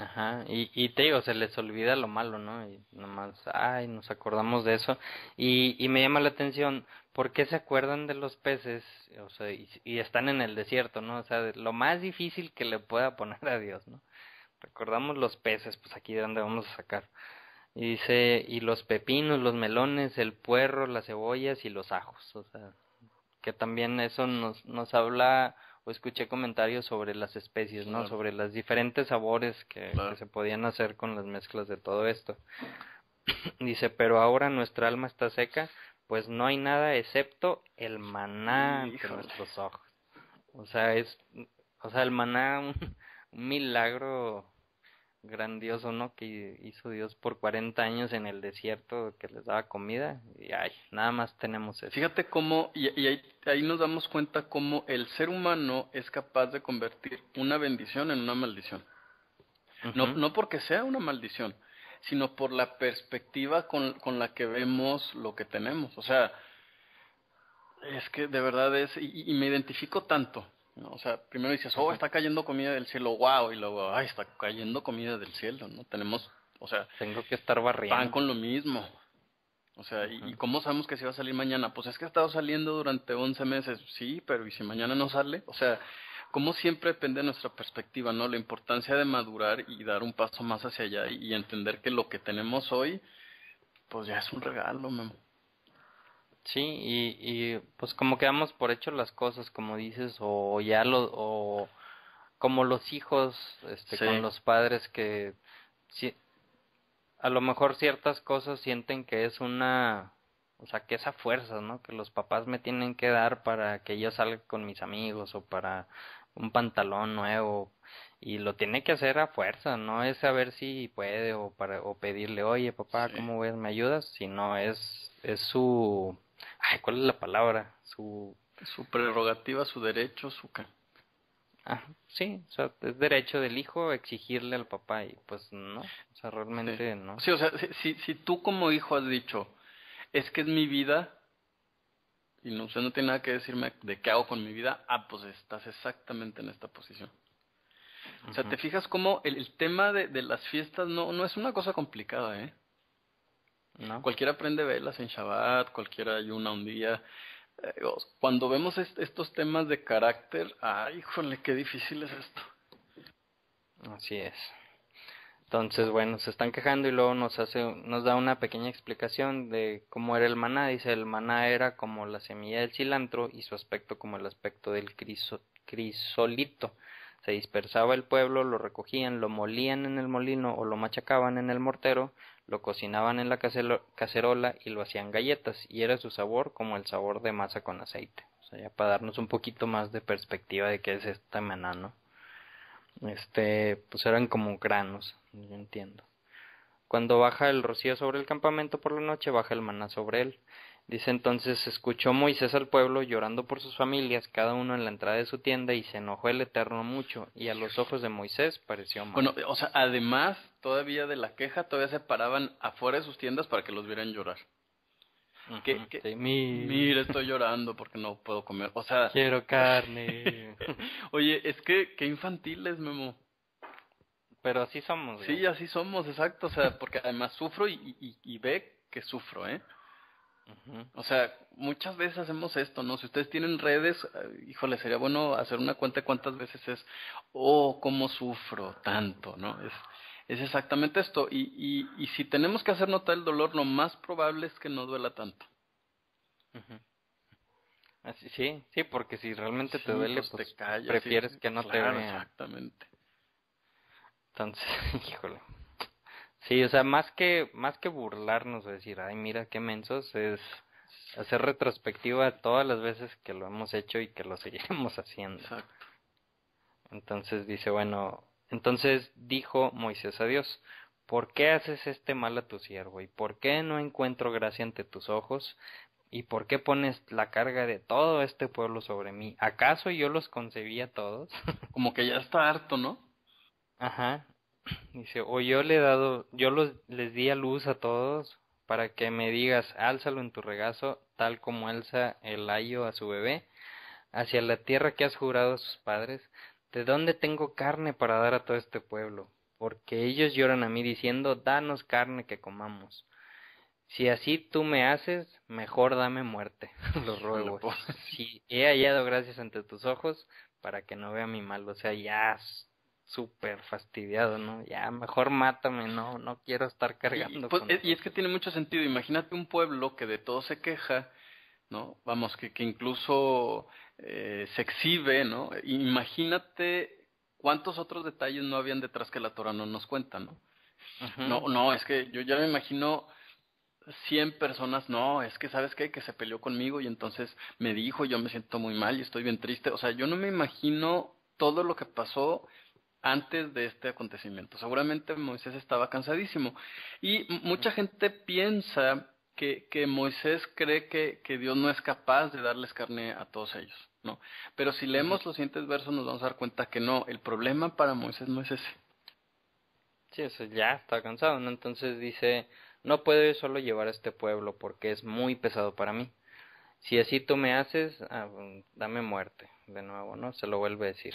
ajá, y te digo, se les olvida lo malo, ¿no? Y nomás, ay, nos acordamos de eso. Y me llama la atención, ¿por qué se acuerdan de los peces? O sea, y están en el desierto, ¿no? O sea, de lo más difícil que le pueda poner a Dios, ¿no? Recordamos los peces, pues aquí de dónde vamos a sacar. Y dice, y los pepinos, los melones, el puerro, las cebollas y los ajos. O sea, que también eso nos habla, o escuché comentarios sobre las especies, ¿no? Claro, Sobre los diferentes sabores que claro. se podían hacer con las mezclas de todo esto. Dice, pero ahora nuestra alma está seca, pues no hay nada excepto el maná ante Híjole. nuestros ojos. O sea, o sea, el maná, un milagro grandioso, ¿no? Que hizo Dios por 40 años en el desierto, que les daba comida, y ay, nada más tenemos eso. Fíjate cómo, y ahí nos damos cuenta cómo el ser humano es capaz de convertir una bendición en una maldición. No, Ujú. no porque sea una maldición, sino por la perspectiva con la que vemos lo que tenemos. O sea, es que de verdad es, y me identifico tanto, ¿no? O sea, primero dices, oh, Ujú. está cayendo comida del cielo, wow, y luego, ay, está cayendo comida del cielo, ¿no? Tenemos, o sea, Tengo que estar pan barriendo. con lo mismo. O sea, ¿y Ujú. cómo sabemos que se va a salir mañana? Pues es que ha estado saliendo durante 11 meses. Sí, pero ¿y si mañana no sale? O sea, como siempre depende de nuestra perspectiva, ¿no? La importancia de madurar y dar un paso más hacia allá y entender que lo que tenemos hoy, pues ya es un regalo, Memo. Sí, y pues como que damos por hecho las cosas, como dices, o como los hijos, con Sí, los padres que si, a lo mejor ciertas cosas sienten que es o sea, que es a fuerzas, ¿no? Que los papás me tienen que dar para que yo salga con mis amigos o para un pantalón nuevo y lo tiene que hacer a fuerza, no es saber si puede o pedirle, oye papá, sí. ¿cómo ves? ¿Me ayudas? Sino es su, ay, ¿cuál es la palabra? Su prerrogativa, su derecho, su... Ah, sí, o sea, es derecho del hijo exigirle al papá y pues no, o sea, Sí. realmente no. Sí, o sea, si tú como hijo has dicho, es que es mi vida, y no, usted no tiene nada que decirme de qué hago con mi vida, ah, pues estás exactamente en esta posición. O sea, Ujú. te fijas cómo el tema de las fiestas no es una cosa complicada, ¿eh? ¿No? Cualquiera prende velas en Shabbat, cualquiera ayuna un día. Cuando vemos estos temas de carácter, ay, híjole, qué difícil es esto. Así es. Entonces, bueno, se están quejando y luego nos da una pequeña explicación de cómo era el maná. Dice, el maná era como la semilla del cilantro y su aspecto como el aspecto del crisolito. Se dispersaba el pueblo, lo recogían, lo molían en el molino o lo machacaban en el mortero, lo cocinaban en la cacerola y lo hacían galletas, y era su sabor como el sabor de masa con aceite. O sea, ya para darnos un poquito más de perspectiva de qué es este maná, ¿no? Pues eran como granos, yo entiendo. Cuando baja el rocío sobre el campamento por la noche, baja el maná sobre él. Dice entonces, escuchó Moisés al pueblo llorando por sus familias, cada uno en la entrada de su tienda, y se enojó el Eterno mucho, y a los ojos de Moisés pareció mal. Bueno, o sea, además todavía de la queja, todavía se paraban afuera de sus tiendas para que los vieran llorar. Sí, Mira, estoy llorando porque no puedo comer. O sea, quiero carne. oye, es que qué infantiles, Memo. Pero así somos, güey. Sí, así somos, exacto. O sea, porque además sufro y ve que sufro, ¿eh? Ujú. O sea, muchas veces hacemos esto, ¿no? Si ustedes tienen redes, híjole, sería bueno hacer una cuenta de cuántas veces es, oh, cómo sufro tanto, ¿no? Es exactamente esto. Y si tenemos que hacer notar el dolor, lo más probable es que no duela tanto. Ujú. Así, sí, porque si realmente te Sí, duele, pues te pues callas y prefieres que no te claro, vean. exactamente. Entonces, híjole. Sí, o sea, más que burlarnos o decir, ay, mira qué mensos, es hacer retrospectiva de todas las veces que lo hemos hecho y que lo seguiremos haciendo. Exacto. Entonces dice, bueno, entonces dijo Moisés a Dios, ¿por qué haces este mal a tu siervo? ¿Y por qué no encuentro gracia ante tus ojos? ¿Y por qué pones la carga de todo este pueblo sobre mí? ¿Acaso yo los concebí a todos? Como que ya está harto, ¿no? Ajá. Dice, o les di a luz a todos para que me digas, álzalo en tu regazo, tal como alza el ayo a su bebé, hacia la tierra que has jurado a sus padres. ¿De dónde tengo carne para dar a todo este pueblo? Porque ellos lloran a mí diciendo, danos carne que comamos. Si así tú me haces, mejor dame muerte, lo Híjole, ruego. pues. Si he hallado gracias ante tus ojos, para que no vea mi mal. O sea, ya súper fastidiado, ¿no? Ya mejor mátame, no quiero estar cargando con Y todo es que esto. tiene mucho sentido. Imagínate un pueblo que de todo se queja, ¿no? Vamos, que incluso se exhibe, ¿no? Imagínate cuántos otros detalles no habían detrás que la Torah no nos cuenta, ¿no? No, Ujú, no, es que yo ya me imagino 100 personas, no, es que sabes qué, que se peleó conmigo y entonces me dijo, yo me siento muy mal y estoy bien triste. O sea, yo no me imagino todo lo que pasó antes de este acontecimiento. Seguramente Moisés estaba cansadísimo. Y mucha gente piensa que Moisés cree que Dios no es capaz de darles carne a todos ellos, ¿no? Pero si ujú. leemos los siguientes versos nos vamos a dar cuenta que no, el problema para Moisés no es ese. Sí, eso ya está cansado, ¿no? Entonces dice, no puedo yo solo llevar a este pueblo porque es muy pesado para mí. Si así tú me haces, dame muerte. De nuevo, ¿no? Se lo vuelve a decir.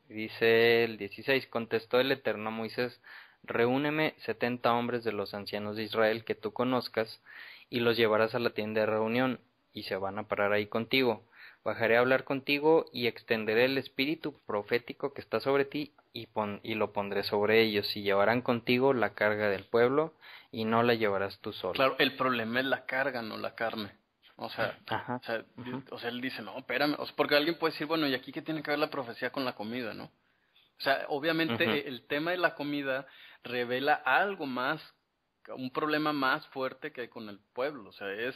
Dice el 16, contestó el Eterno a Moisés, reúneme 70 hombres de los ancianos de Israel que tú conozcas, y los llevarás a la tienda de reunión, y se van a parar ahí contigo. Bajaré a hablar contigo, y extenderé el espíritu profético que está sobre ti, y lo pondré sobre ellos, y llevarán contigo la carga del pueblo, y no la llevarás tú solo. Claro, el problema es la carga, no la carne. O sea, Ajá. Ujú, él dice, no, espérame, o sea, porque alguien puede decir, bueno, ¿y aquí qué tiene que ver la profecía con la comida, no? O sea, obviamente ujú, el tema de la comida revela algo más, un problema más fuerte que hay con el pueblo. O sea, es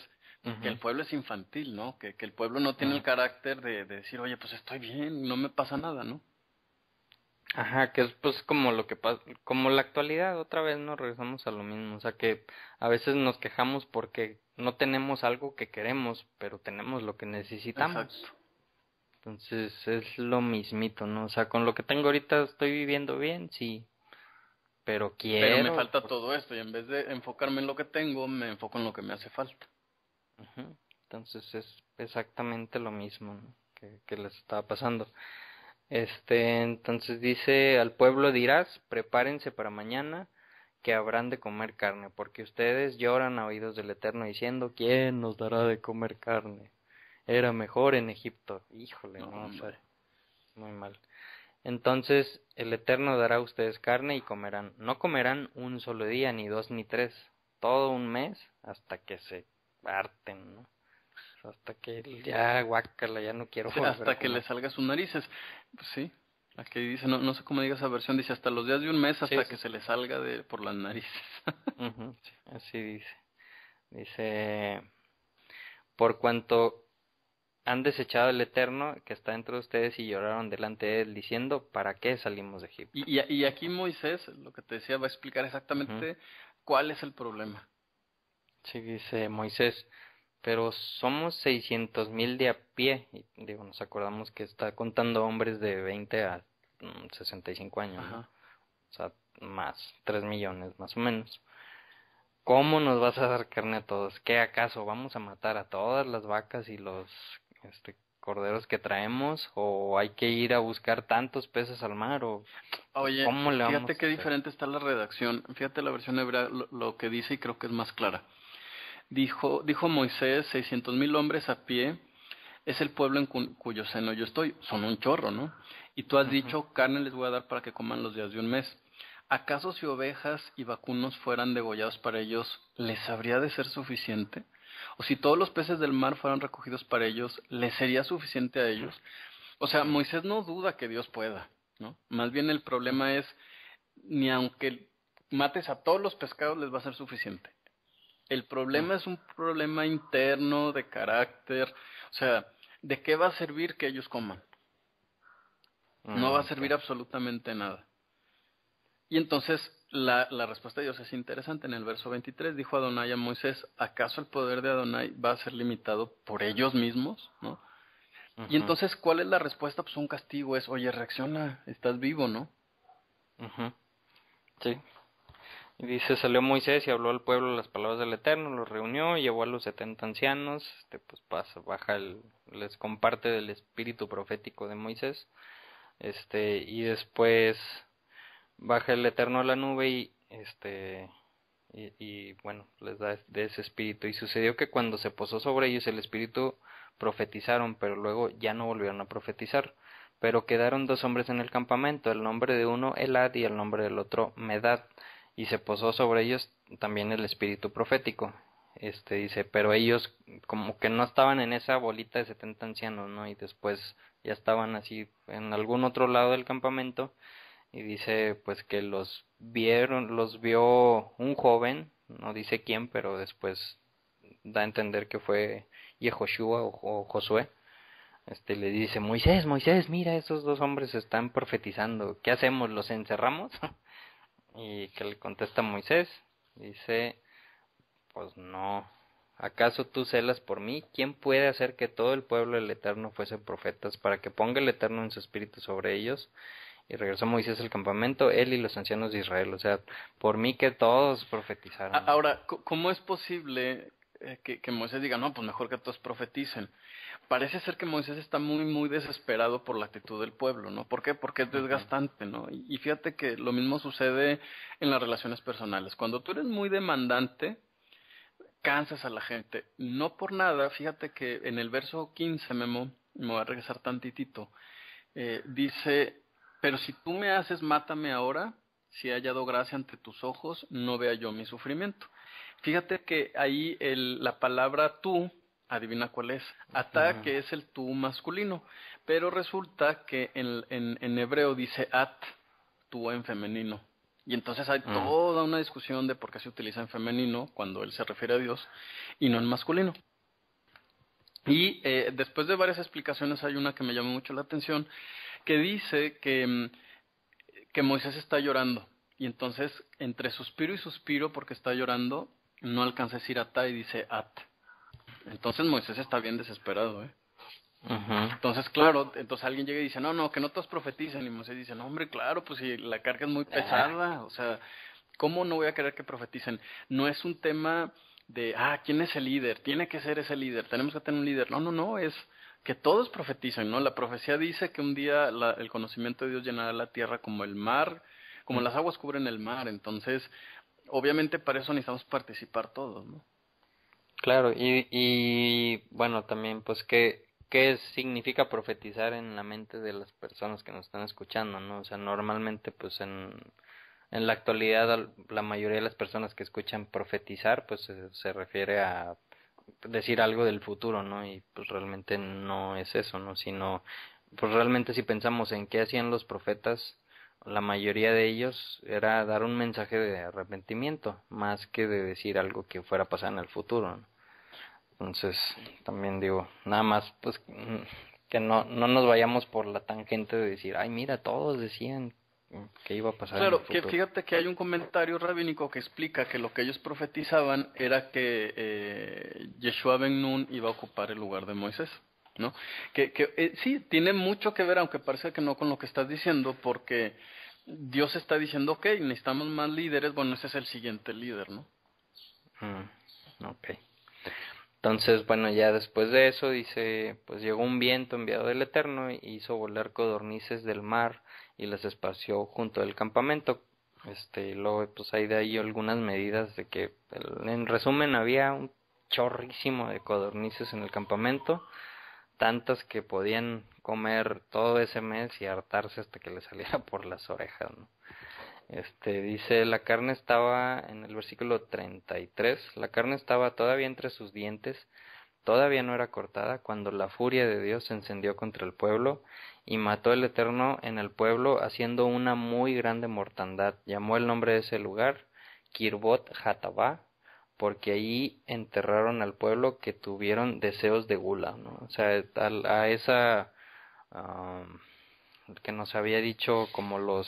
que el ujú, pueblo es infantil, ¿no? Que el pueblo no tiene el ujú. carácter de decir, oye, pues estoy bien, no me pasa nada, ¿no? Ajá, que es pues como lo que pasa, como la actualidad, otra vez nos regresamos a lo mismo, o sea que a veces nos quejamos porque no tenemos algo que queremos, pero tenemos lo que Exacto. necesitamos. Entonces es lo mismito, ¿no? O sea, con lo que tengo ahorita estoy viviendo bien, sí, pero Pero me quiero, falta todo esto y en vez de enfocarme en lo que tengo, me enfoco en lo que me hace falta. ujú. Entonces es exactamente lo mismo, ¿no? que les estaba pasando. Entonces dice, al pueblo dirás, prepárense para mañana, que habrán de comer carne, porque ustedes lloran a oídos del Eterno diciendo, ¿quién nos dará de comer carne? Era mejor en Egipto. Híjole, No, no, o sea, hombre. muy mal. Entonces el Eterno dará a ustedes carne y comerán. No comerán un solo día, ni dos, ni tres, todo un mes, hasta que se harten, ¿no? O sea, hasta que ya guácala, ya no quiero Sí, volver a hasta que le comer. salga sus narices. Pues sí. Aquí dice, no, no sé cómo diga esa versión, dice hasta los días de un mes Sí, hasta sí, que se sí. le salga de por las narices. Ujú, sí, así dice. Dice, por cuanto han desechado el Eterno que está dentro de ustedes y lloraron delante de él diciendo, ¿para qué salimos de Egipto? Y aquí Moisés, lo que te decía, va a explicar exactamente cuál es el problema. Sí, dice Moisés, pero somos 600,000 de a pie, y digo, nos acordamos que está contando hombres de 20 a 65 años, ¿no? Ajá. O sea, más, 3 millones más o menos. ¿Cómo nos vas a dar carne a todos? ¿Qué acaso vamos a matar a todas las vacas y los corderos que traemos? ¿O hay que ir a buscar tantos peces al mar? ¿O Oye, cómo le vamos fíjate a qué hacer? diferente está la redacción. Fíjate la versión hebrea lo que dice y creo que es más clara. Dijo Moisés, 600,000 hombres a pie, es el pueblo en cuyo seno yo estoy. Son un chorro, ¿no? Y tú has Ujú. dicho, carne les voy a dar para que coman los días de un mes. ¿Acaso si ovejas y vacunos fueran degollados para ellos, les habría de ser suficiente? ¿O si todos los peces del mar fueran recogidos para ellos, les sería suficiente a ellos? O sea, Moisés no duda que Dios pueda, ¿no? Más bien el problema es, ni aunque mates a todos los pescados les va a ser suficiente. El problema es un problema interno, de carácter, o sea, ¿de qué va a servir que ellos coman? No va a Ok. servir absolutamente nada. Y entonces la respuesta de Dios es interesante. En el verso 23 dijo Adonai a Moisés, ¿acaso el poder de Adonai va a ser limitado por ellos mismos? ¿No? Y Ujú, entonces, ¿cuál es la respuesta? Pues un castigo es, oye, reacciona, estás vivo, ¿no? ujú. Sí. Y dice, salió Moisés y habló al pueblo las palabras del Eterno, los reunió, llevó a los 70 ancianos, pues baja les comparte del espíritu profético de Moisés, y después baja el Eterno a la nube y bueno, les da de ese espíritu. Y sucedió que cuando se posó sobre ellos el espíritu, profetizaron, pero luego ya no volvieron a profetizar. Pero quedaron dos hombres en el campamento, el nombre de uno Elad y el nombre del otro Medad, y se posó sobre ellos también el espíritu profético. Dice, pero ellos como que no estaban en esa bolita de 70 ancianos, ¿no? Y después ya estaban así en algún otro lado del campamento, y dice pues que los vio un joven, no dice quién, pero después da a entender que fue Yehoshua o Josué. Le dice, Moisés, Moisés, mira, esos dos hombres están profetizando, ¿qué hacemos? ¿Los encerramos? Y que le contesta Moisés, dice, pues no, ¿acaso tú celas por mí? ¿Quién puede hacer que todo el pueblo del Eterno fuese profetas para que ponga el Eterno en su espíritu sobre ellos? Y regresó Moisés al campamento, él y los ancianos de Israel, o sea, por mí que todos profetizaron. Ahora, ¿cómo es posible que Moisés diga, no, pues mejor que todos profeticen? Parece ser que Moisés está muy, muy desesperado por la actitud del pueblo, ¿no? ¿Por qué? Porque es Ujú, desgastante, ¿no? Y fíjate que lo mismo sucede en las relaciones personales. Cuando tú eres muy demandante, cansas a la gente. No por nada, fíjate que en el verso 15, Memo, me voy a regresar tantitito, dice, pero si tú me haces, mátame ahora, si he hallado gracia ante tus ojos, no vea yo mi sufrimiento. Fíjate que ahí la palabra tú, adivina cuál es, ata, ujú, que es el tú masculino, pero resulta que en hebreo dice at, tú en femenino. Y entonces hay mm, toda una discusión de por qué se utiliza en femenino cuando él se refiere a Dios y no en masculino. Y después de varias explicaciones hay una que me llamó mucho la atención, que dice que Moisés está llorando. Y entonces, entre suspiro y suspiro, porque está llorando, no alcanza a decir atá y dice at. Entonces Moisés está bien desesperado, ¿eh? ujú. Entonces, claro, entonces alguien llega y dice, no, no, que no todos profeticen. Y Moisés dice, no, hombre, claro, pues si la carga es muy Ah, pesada, o sea, ¿cómo no voy a querer que profeticen? No es un tema de, ¿quién es el líder? Tiene que ser ese líder, tenemos que tener un líder. No, no, no, es que todos profeticen, ¿no? La profecía dice que un día el conocimiento de Dios llenará la tierra como el mar, como mm, las aguas cubren el mar. Entonces, obviamente para eso necesitamos participar todos, ¿no? claro, y bueno, también pues qué significa profetizar en la mente de las personas que nos están escuchando, ¿no? O sea, normalmente pues en la actualidad la mayoría de las personas que escuchan profetizar pues se refiere a decir algo del futuro, ¿no? Y pues realmente no es eso, ¿no? Sino, pues realmente si pensamos en qué hacían los profetas, la mayoría de ellos era dar un mensaje de arrepentimiento, más que de decir algo que fuera a pasar en el futuro, ¿no? Entonces, también digo, nada más, pues, que no nos vayamos por la tangente de decir, ay, mira, todos decían que iba a pasar en el Claro, que futuro. fíjate que hay un comentario rabínico que explica que lo que ellos profetizaban era que Yeshua ben Nun iba a ocupar el lugar de Moisés, ¿no? Sí, tiene mucho que ver, aunque parece que no con lo que estás diciendo, porque Dios está diciendo, ok, necesitamos más líderes, bueno, ese es el siguiente líder, ¿no? Ok. Entonces, bueno, ya después de eso dice, pues llegó un viento enviado del Eterno y hizo volar codornices del mar y las esparció junto al campamento. Y luego pues hay de ahí algunas medidas de que, en resumen, había un chorrísimo de codornices en el campamento, tantas que podían comer todo ese mes y hartarse hasta que les saliera por las orejas, ¿no? Dice, la carne estaba, en el versículo 33, la carne estaba todavía entre sus dientes, todavía no era cortada, cuando la furia de Dios se encendió contra el pueblo, y mató el Eterno en el pueblo, haciendo una muy grande mortandad. Llamó el nombre de ese lugar Kirbot Hatabá, porque allí enterraron al pueblo que tuvieron deseos de gula, ¿no? O sea, a esa... que nos había dicho como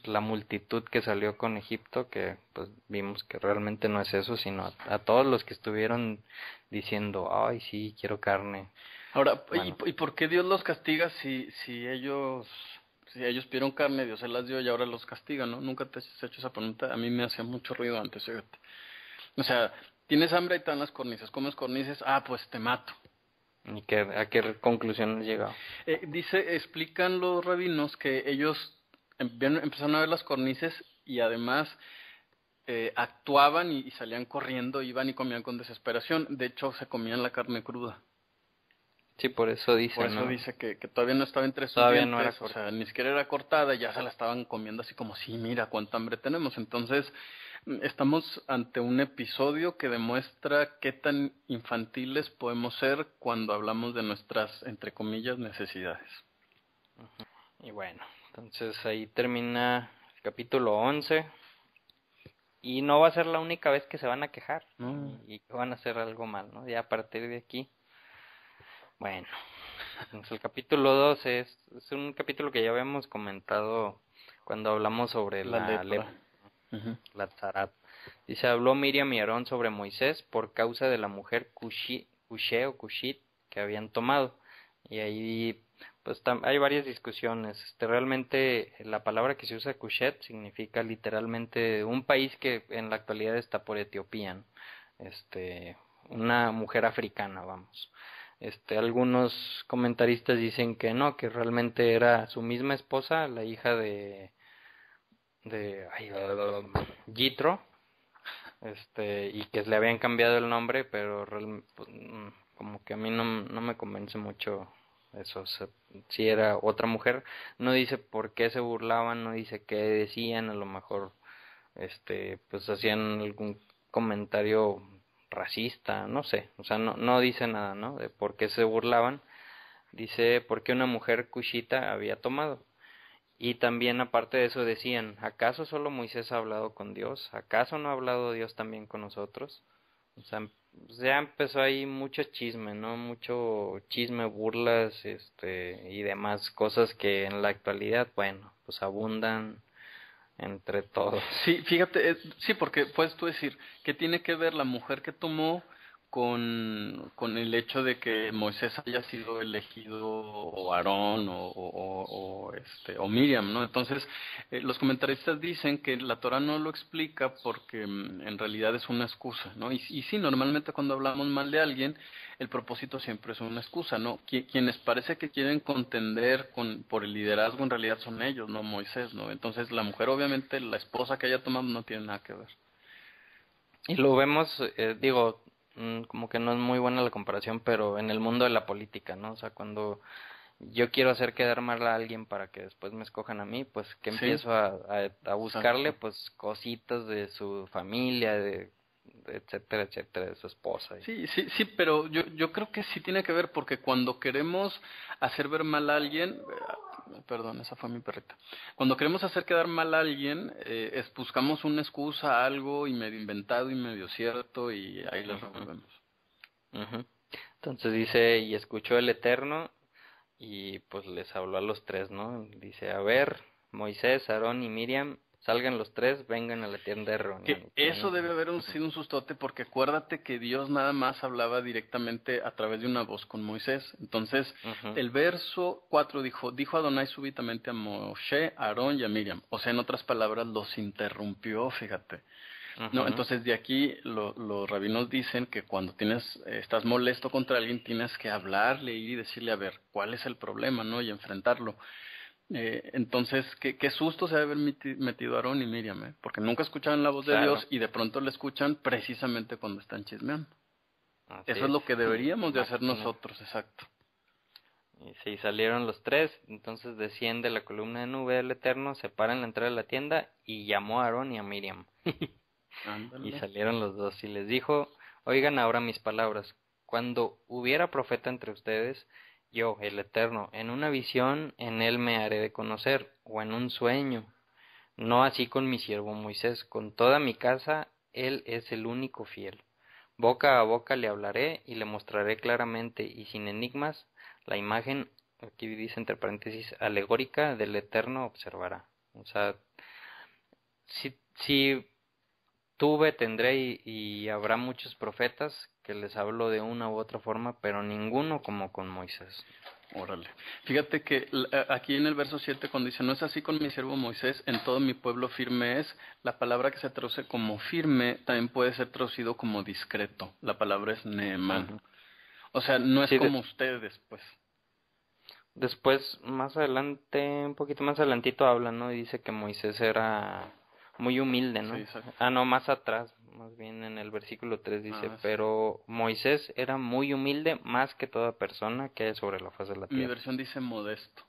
la multitud que salió con Egipto, que pues vimos que realmente no es eso, sino a todos los que estuvieron diciendo, ay sí, quiero carne. Ahora, Bueno, ¿y por qué Dios los castiga si ellos pidieron carne, Dios se las dio y ahora los castiga, ¿no? Nunca te has hecho esa pregunta, a mí me hacía mucho ruido antes, fíjate. O sea, tienes hambre y te dan las cornices, comes cornices, pues te mato. ¿y a qué conclusión has llegado? Explican los rabinos que ellos empezaron a ver las cornices y además actuaban y salían corriendo, iban y comían con desesperación. De hecho, se comían la carne cruda. Sí, por eso Por dice, eso ¿no? dice que todavía no estaba entre sus Todavía no era dientes, o sea, ni siquiera era cortada, y ya se la estaban comiendo así como, sí, mira cuánta hambre tenemos. Entonces, estamos ante un episodio que demuestra qué tan infantiles podemos ser cuando hablamos de nuestras, entre comillas, necesidades. Y bueno, entonces ahí termina el capítulo 11. Y no va a ser la única vez que se van a quejar y que van a hacer algo mal, ¿no? Ya a partir de aquí. Bueno, entonces el capítulo 12 es un capítulo que ya habíamos comentado cuando hablamos sobre La la lepra. Ujú. la tzarat. Dice, habló Miriam y Aarón sobre Moisés por causa de la mujer Cushé o Cushit que habían tomado. Y ahí pues hay varias discusiones. Realmente la palabra que se usa Cushet significa literalmente un país que en la actualidad está por Etiopía, ¿no? Una mujer africana, vamos. Algunos comentaristas dicen que no, que realmente era su misma esposa, la hija de Jitro, y que le habían cambiado el nombre, pero pues, como que a mí no me convence mucho eso. O sea, si era otra mujer, no dice por qué se burlaban, no dice qué decían, a lo mejor pues hacían algún comentario racista, no sé, o sea, no dice nada, ¿no? De por qué se burlaban. Dice por qué una mujer cushita había tomado. Y también aparte de eso decían, ¿acaso solo Moisés ha hablado con Dios? ¿Acaso no ha hablado Dios también con nosotros? O sea, ya empezó ahí mucho chisme, ¿no? Mucho chisme, burlas, y demás cosas que en la actualidad, bueno, pues abundan entre todos. Sí, fíjate, sí, porque puedes tú decir, ¿qué tiene que ver la mujer que tomó con el hecho de que Moisés haya sido elegido o Aarón o Miriam, ¿no? Entonces, los comentaristas dicen que la Torah no lo explica porque en realidad es una excusa, ¿no? Y sí, normalmente cuando hablamos mal de alguien, el propósito siempre es una excusa, ¿no? Quienes parece que quieren contender por el liderazgo en realidad son ellos, no Moisés, ¿no? Entonces la mujer obviamente, la esposa que haya tomado no tiene nada que ver. Y lo vemos, digo, como que no es muy buena la comparación, pero en el mundo de la política, ¿no? O sea, cuando yo quiero hacer quedar mal a alguien para que después me escojan a mí, pues que Sí, empiezo a buscarle exacto. pues cositas de su familia, de etcétera, etcétera, de su esposa. Sí, sí, sí, pero yo creo que sí tiene que ver porque cuando queremos hacer ver mal a alguien, perdón, esa fue mi perrita. Cuando queremos hacer quedar mal a alguien, buscamos una excusa, algo y medio inventado y medio cierto y ahí lo resolvemos. Ujú. Entonces dice, y escuchó el Eterno, y pues les habló a los tres, ¿no? Dice, a ver, Moisés, Aarón y Miriam, salgan los tres, vengan a la tienda de reunión. Que eso debe haber sido un sustote, porque acuérdate que Dios nada más hablaba directamente a través de una voz con Moisés. Entonces, el verso 4 dijo Adonai súbitamente a Moshe, a Aarón y a Miriam. O sea, en otras palabras, los interrumpió, fíjate. No, entonces de aquí los rabinos dicen que cuando estás molesto contra alguien, tienes que hablarle y decirle, a ver, ¿cuál es el problema, no? Y enfrentarlo. Entonces, qué susto se debe haber metido Aarón y Miriam, ¿eh? Porque nunca escuchaban la voz de Dios y de pronto la escuchan precisamente cuando están chismeando. Eso es lo que deberíamos de hacer nosotros, exacto. Y sí, salieron los tres, entonces desciende la columna de nube del Eterno, se para en la entrada de la tienda y llamó a Aarón y a Miriam. Y salieron los dos y les dijo, oigan ahora mis palabras, cuando hubiera profeta entre ustedes, yo, el Eterno, en una visión en él me haré de conocer, o en un sueño, no así con mi siervo Moisés, con toda mi casa, él es el único fiel. Boca a boca le hablaré y le mostraré claramente y sin enigmas la imagen, aquí dice entre paréntesis, alegórica del Eterno observará. O sea, si tendré y habrá muchos profetas que les hablo de una u otra forma, pero ninguno como con Moisés. Órale. Fíjate que aquí en el verso 7 cuando dice, no es así con mi siervo Moisés, en todo mi pueblo firme es, la palabra que se traduce como firme también puede ser traducido como discreto. La palabra es Neemán. O sea, no es como ustedes, pues. Después, más adelante, un poquito más adelantito habla, ¿no? Y dice que Moisés era muy humilde, ¿no? Sí, no, más atrás, más bien en el versículo 3 dice, pero Moisés era muy humilde más que toda persona que hay sobre la faz de la tierra. Mi versión dice modesto.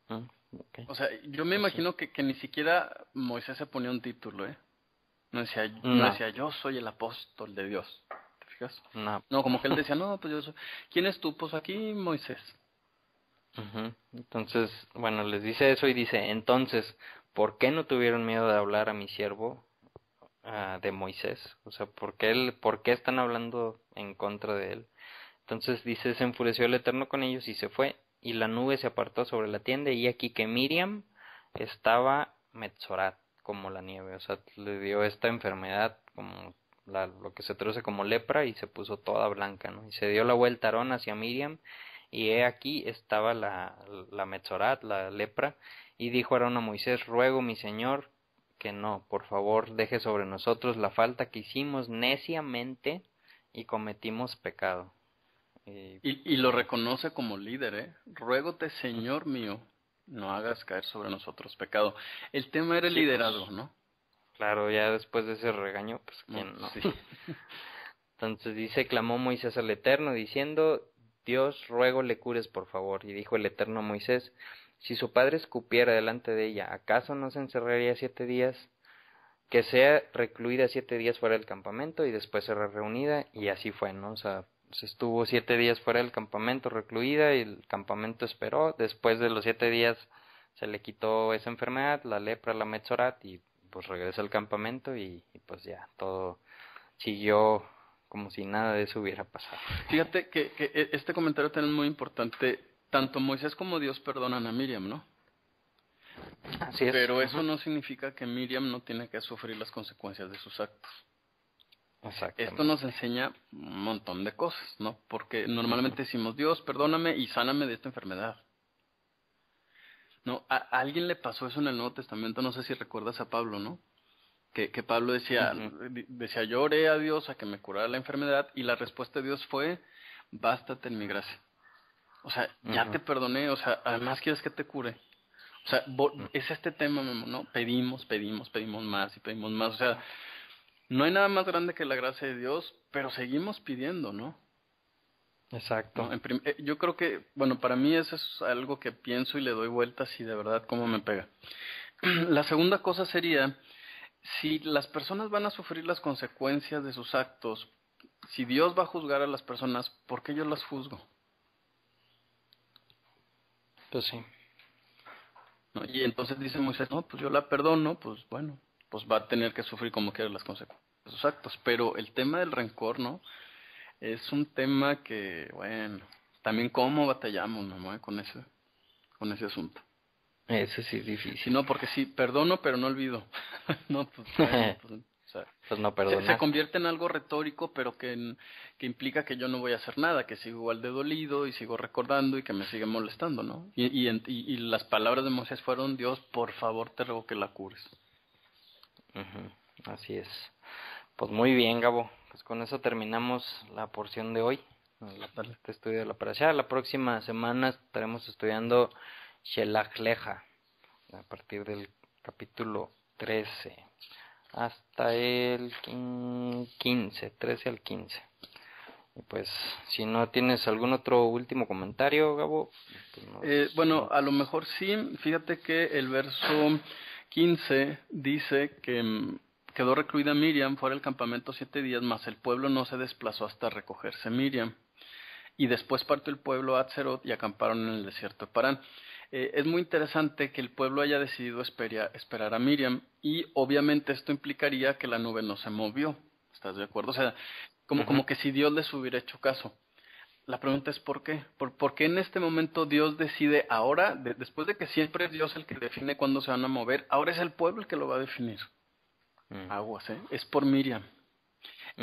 Okay. O sea, yo me imagino que ni siquiera Moisés se ponía un título, ¿eh? No decía, yo soy el apóstol de Dios. ¿Te fijas? No, como que él decía, no, pues yo soy. ¿Quién es tú? Pues aquí Moisés. Entonces, bueno, les dice eso y dice, entonces, ¿por qué no tuvieron miedo de hablar a mi siervo de Moisés? O sea, ¿por qué están hablando en contra de él? Entonces dice, se enfureció el Eterno con ellos y se fue, y la nube se apartó sobre la tienda, y aquí que Miriam estaba metzorat, como la nieve, o sea, le dio esta enfermedad, como lo que se traduce como lepra, y se puso toda blanca, ¿no? Y se dio la vuelta Aarón hacia Miriam, y he aquí estaba la metzorat, la lepra, y dijo Aarón a Moisés, ruego mi señor, que no, por favor, deje sobre nosotros la falta que hicimos neciamente, y cometimos pecado. Y lo reconoce como líder, ¿eh? Ruégote, Señor mío, no hagas caer sobre nosotros pecado. El tema era el liderazgo, ¿no? Claro, ya después de ese regaño, pues quién no. Sí. Entonces dice, clamó Moisés al Eterno, diciendo, Dios, ruego le cures por favor. Y dijo el Eterno a Moisés, si su padre escupiera delante de ella, ¿acaso no se encerraría 7 días? Que sea recluida 7 días fuera del campamento y después será reunida, y así fue, ¿no? O sea, estuvo 7 días fuera del campamento recluida y el campamento esperó. Después de los 7 días se le quitó esa enfermedad, la lepra, la metzorat, y pues regresó al campamento y pues ya, todo siguió como si nada de eso hubiera pasado. Fíjate que este comentario también es muy importante. Tanto Moisés como Dios perdonan a Miriam, ¿no? Así es. Pero eso no significa que Miriam no tiene que sufrir las consecuencias de sus actos. Esto nos enseña un montón de cosas, ¿no? Porque normalmente decimos, Dios, perdóname y sáname de esta enfermedad. No, a alguien le pasó eso en el Nuevo Testamento, no sé si recuerdas a Pablo, ¿no? Que Pablo decía, yo oré a Dios a que me curara la enfermedad y la respuesta de Dios fue, bástate en mi gracia. O sea, ya te perdoné, o sea, además quieres que te cure. O sea, es este tema, ¿no? Pedimos más y pedimos más. O sea, no hay nada más grande que la gracia de Dios, pero seguimos pidiendo, ¿no? Exacto. ¿No? Yo creo que, bueno, para mí eso es algo que pienso y le doy vueltas y de verdad cómo me pega. La segunda cosa sería, si las personas van a sufrir las consecuencias de sus actos, si Dios va a juzgar a las personas, ¿por qué yo las juzgo? Pues sí. ¿No? Y entonces dice Moisés, no, pues yo la perdono, pues bueno, pues va a tener que sufrir como quiera las consecuencias de sus actos. Pero el tema del rencor, ¿no? Es un tema que, bueno, también cómo batallamos, mamá, con ese asunto. Eso sí es Si difícil. no, porque sí, perdono, pero no olvido. No, pues, bueno, pues, o sea, Pues no se perdonaste. convierte en algo retórico, pero que implica que yo no voy a hacer nada, que sigo igual de dolido y sigo recordando y que me sigue molestando, ¿no? Y las palabras de Moisés fueron: Dios, por favor, te ruego que la cures. Ujú, así es. Pues muy bien, Gabo. Pues con eso terminamos la porción de hoy. Este estudio de la parashá. La próxima semana estaremos estudiando Shelach Leja, a partir del capítulo 13 hasta el 15, 13 al 15. Y pues, si no tienes algún otro último comentario, Gabo. Pues Bueno, a lo mejor sí. Fíjate que el verso 15 dice que quedó recluida Miriam fuera del campamento 7 días, mas el pueblo no se desplazó hasta recogerse Miriam. Y después partió el pueblo a Atzerot y acamparon en el desierto de Parán. Es muy interesante que el pueblo haya decidido esperar a Miriam, y obviamente esto implicaría que la nube no se movió. ¿Estás de acuerdo? O sea, como que si Dios les hubiera hecho caso. La pregunta es ¿por qué? ¿Por qué en este momento Dios decide ahora, después de que siempre es Dios el que define cuándo se van a mover, ahora es el pueblo el que lo va a definir? Aguas, es por Miriam.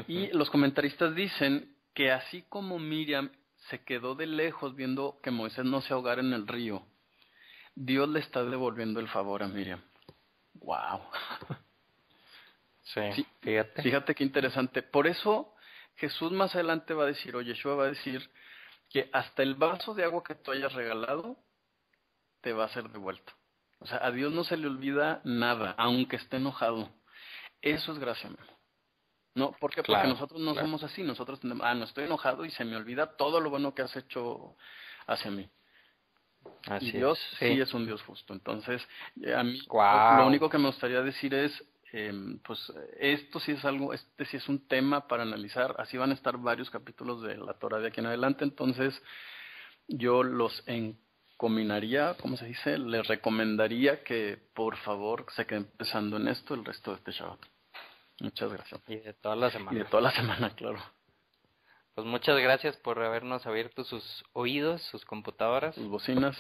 Y los comentaristas dicen que así como Miriam se quedó de lejos viendo que Moisés no se ahogara en el río, Dios le está devolviendo el favor a Miriam. ¡Wow! Sí, fíjate. Fíjate qué interesante. Por eso Jesús más adelante va a decir, o Yeshua va a decir, que hasta el vaso de agua que tú hayas regalado te va a ser devuelto. O sea, a Dios no se le olvida nada, aunque esté enojado. Eso es gracia, Memo. ¿No? ¿Por qué? Claro, porque nosotros no somos así. Nosotros tenemos, no estoy enojado y se me olvida todo lo bueno que has hecho hacia mí. Así y Dios es, sí es un Dios justo. Entonces, a mí Wow. lo único que me gustaría decir es, pues esto sí es algo, este sí es un tema para analizar. Así van a estar varios capítulos de la Torah de aquí en adelante. Entonces, yo los encominaría, ¿cómo se dice? Les recomendaría que por favor se queden pensando en esto el resto de este Shabbat. Muchas gracias. Y de toda la semana. Y de toda la semana, claro. Pues muchas gracias por habernos abierto sus oídos, sus computadoras, Sus bocinas.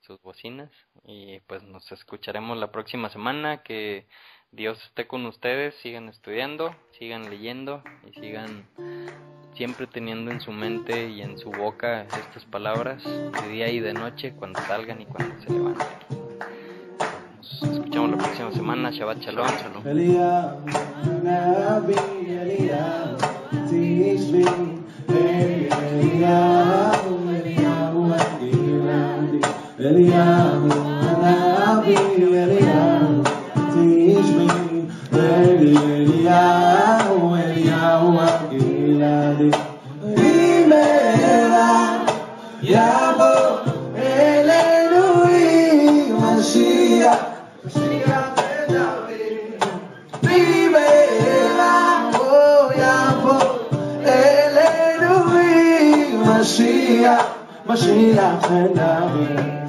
sus bocinas. Y pues nos escucharemos la próxima semana. Que Dios esté con ustedes. Sigan estudiando, sigan leyendo y sigan siempre teniendo en su mente y en su boca estas palabras de día y de noche, cuando salgan y cuando se levanten. Nos escuchamos la próxima semana. Shabbat Shalom. Shalom. Eliyahu Hanavi, Eliyahu Tishbi, Eliyahu, Eliyahu Hagiladi, Eliyahu Hanavi, Eliyahu Tishbi, Eliyahu, Eliyahu Hagiladi, Imera Yabo Elelui Mashiach. Mashiach ben David, Primera, oh Yavo, Elelui, Mashiach ben David.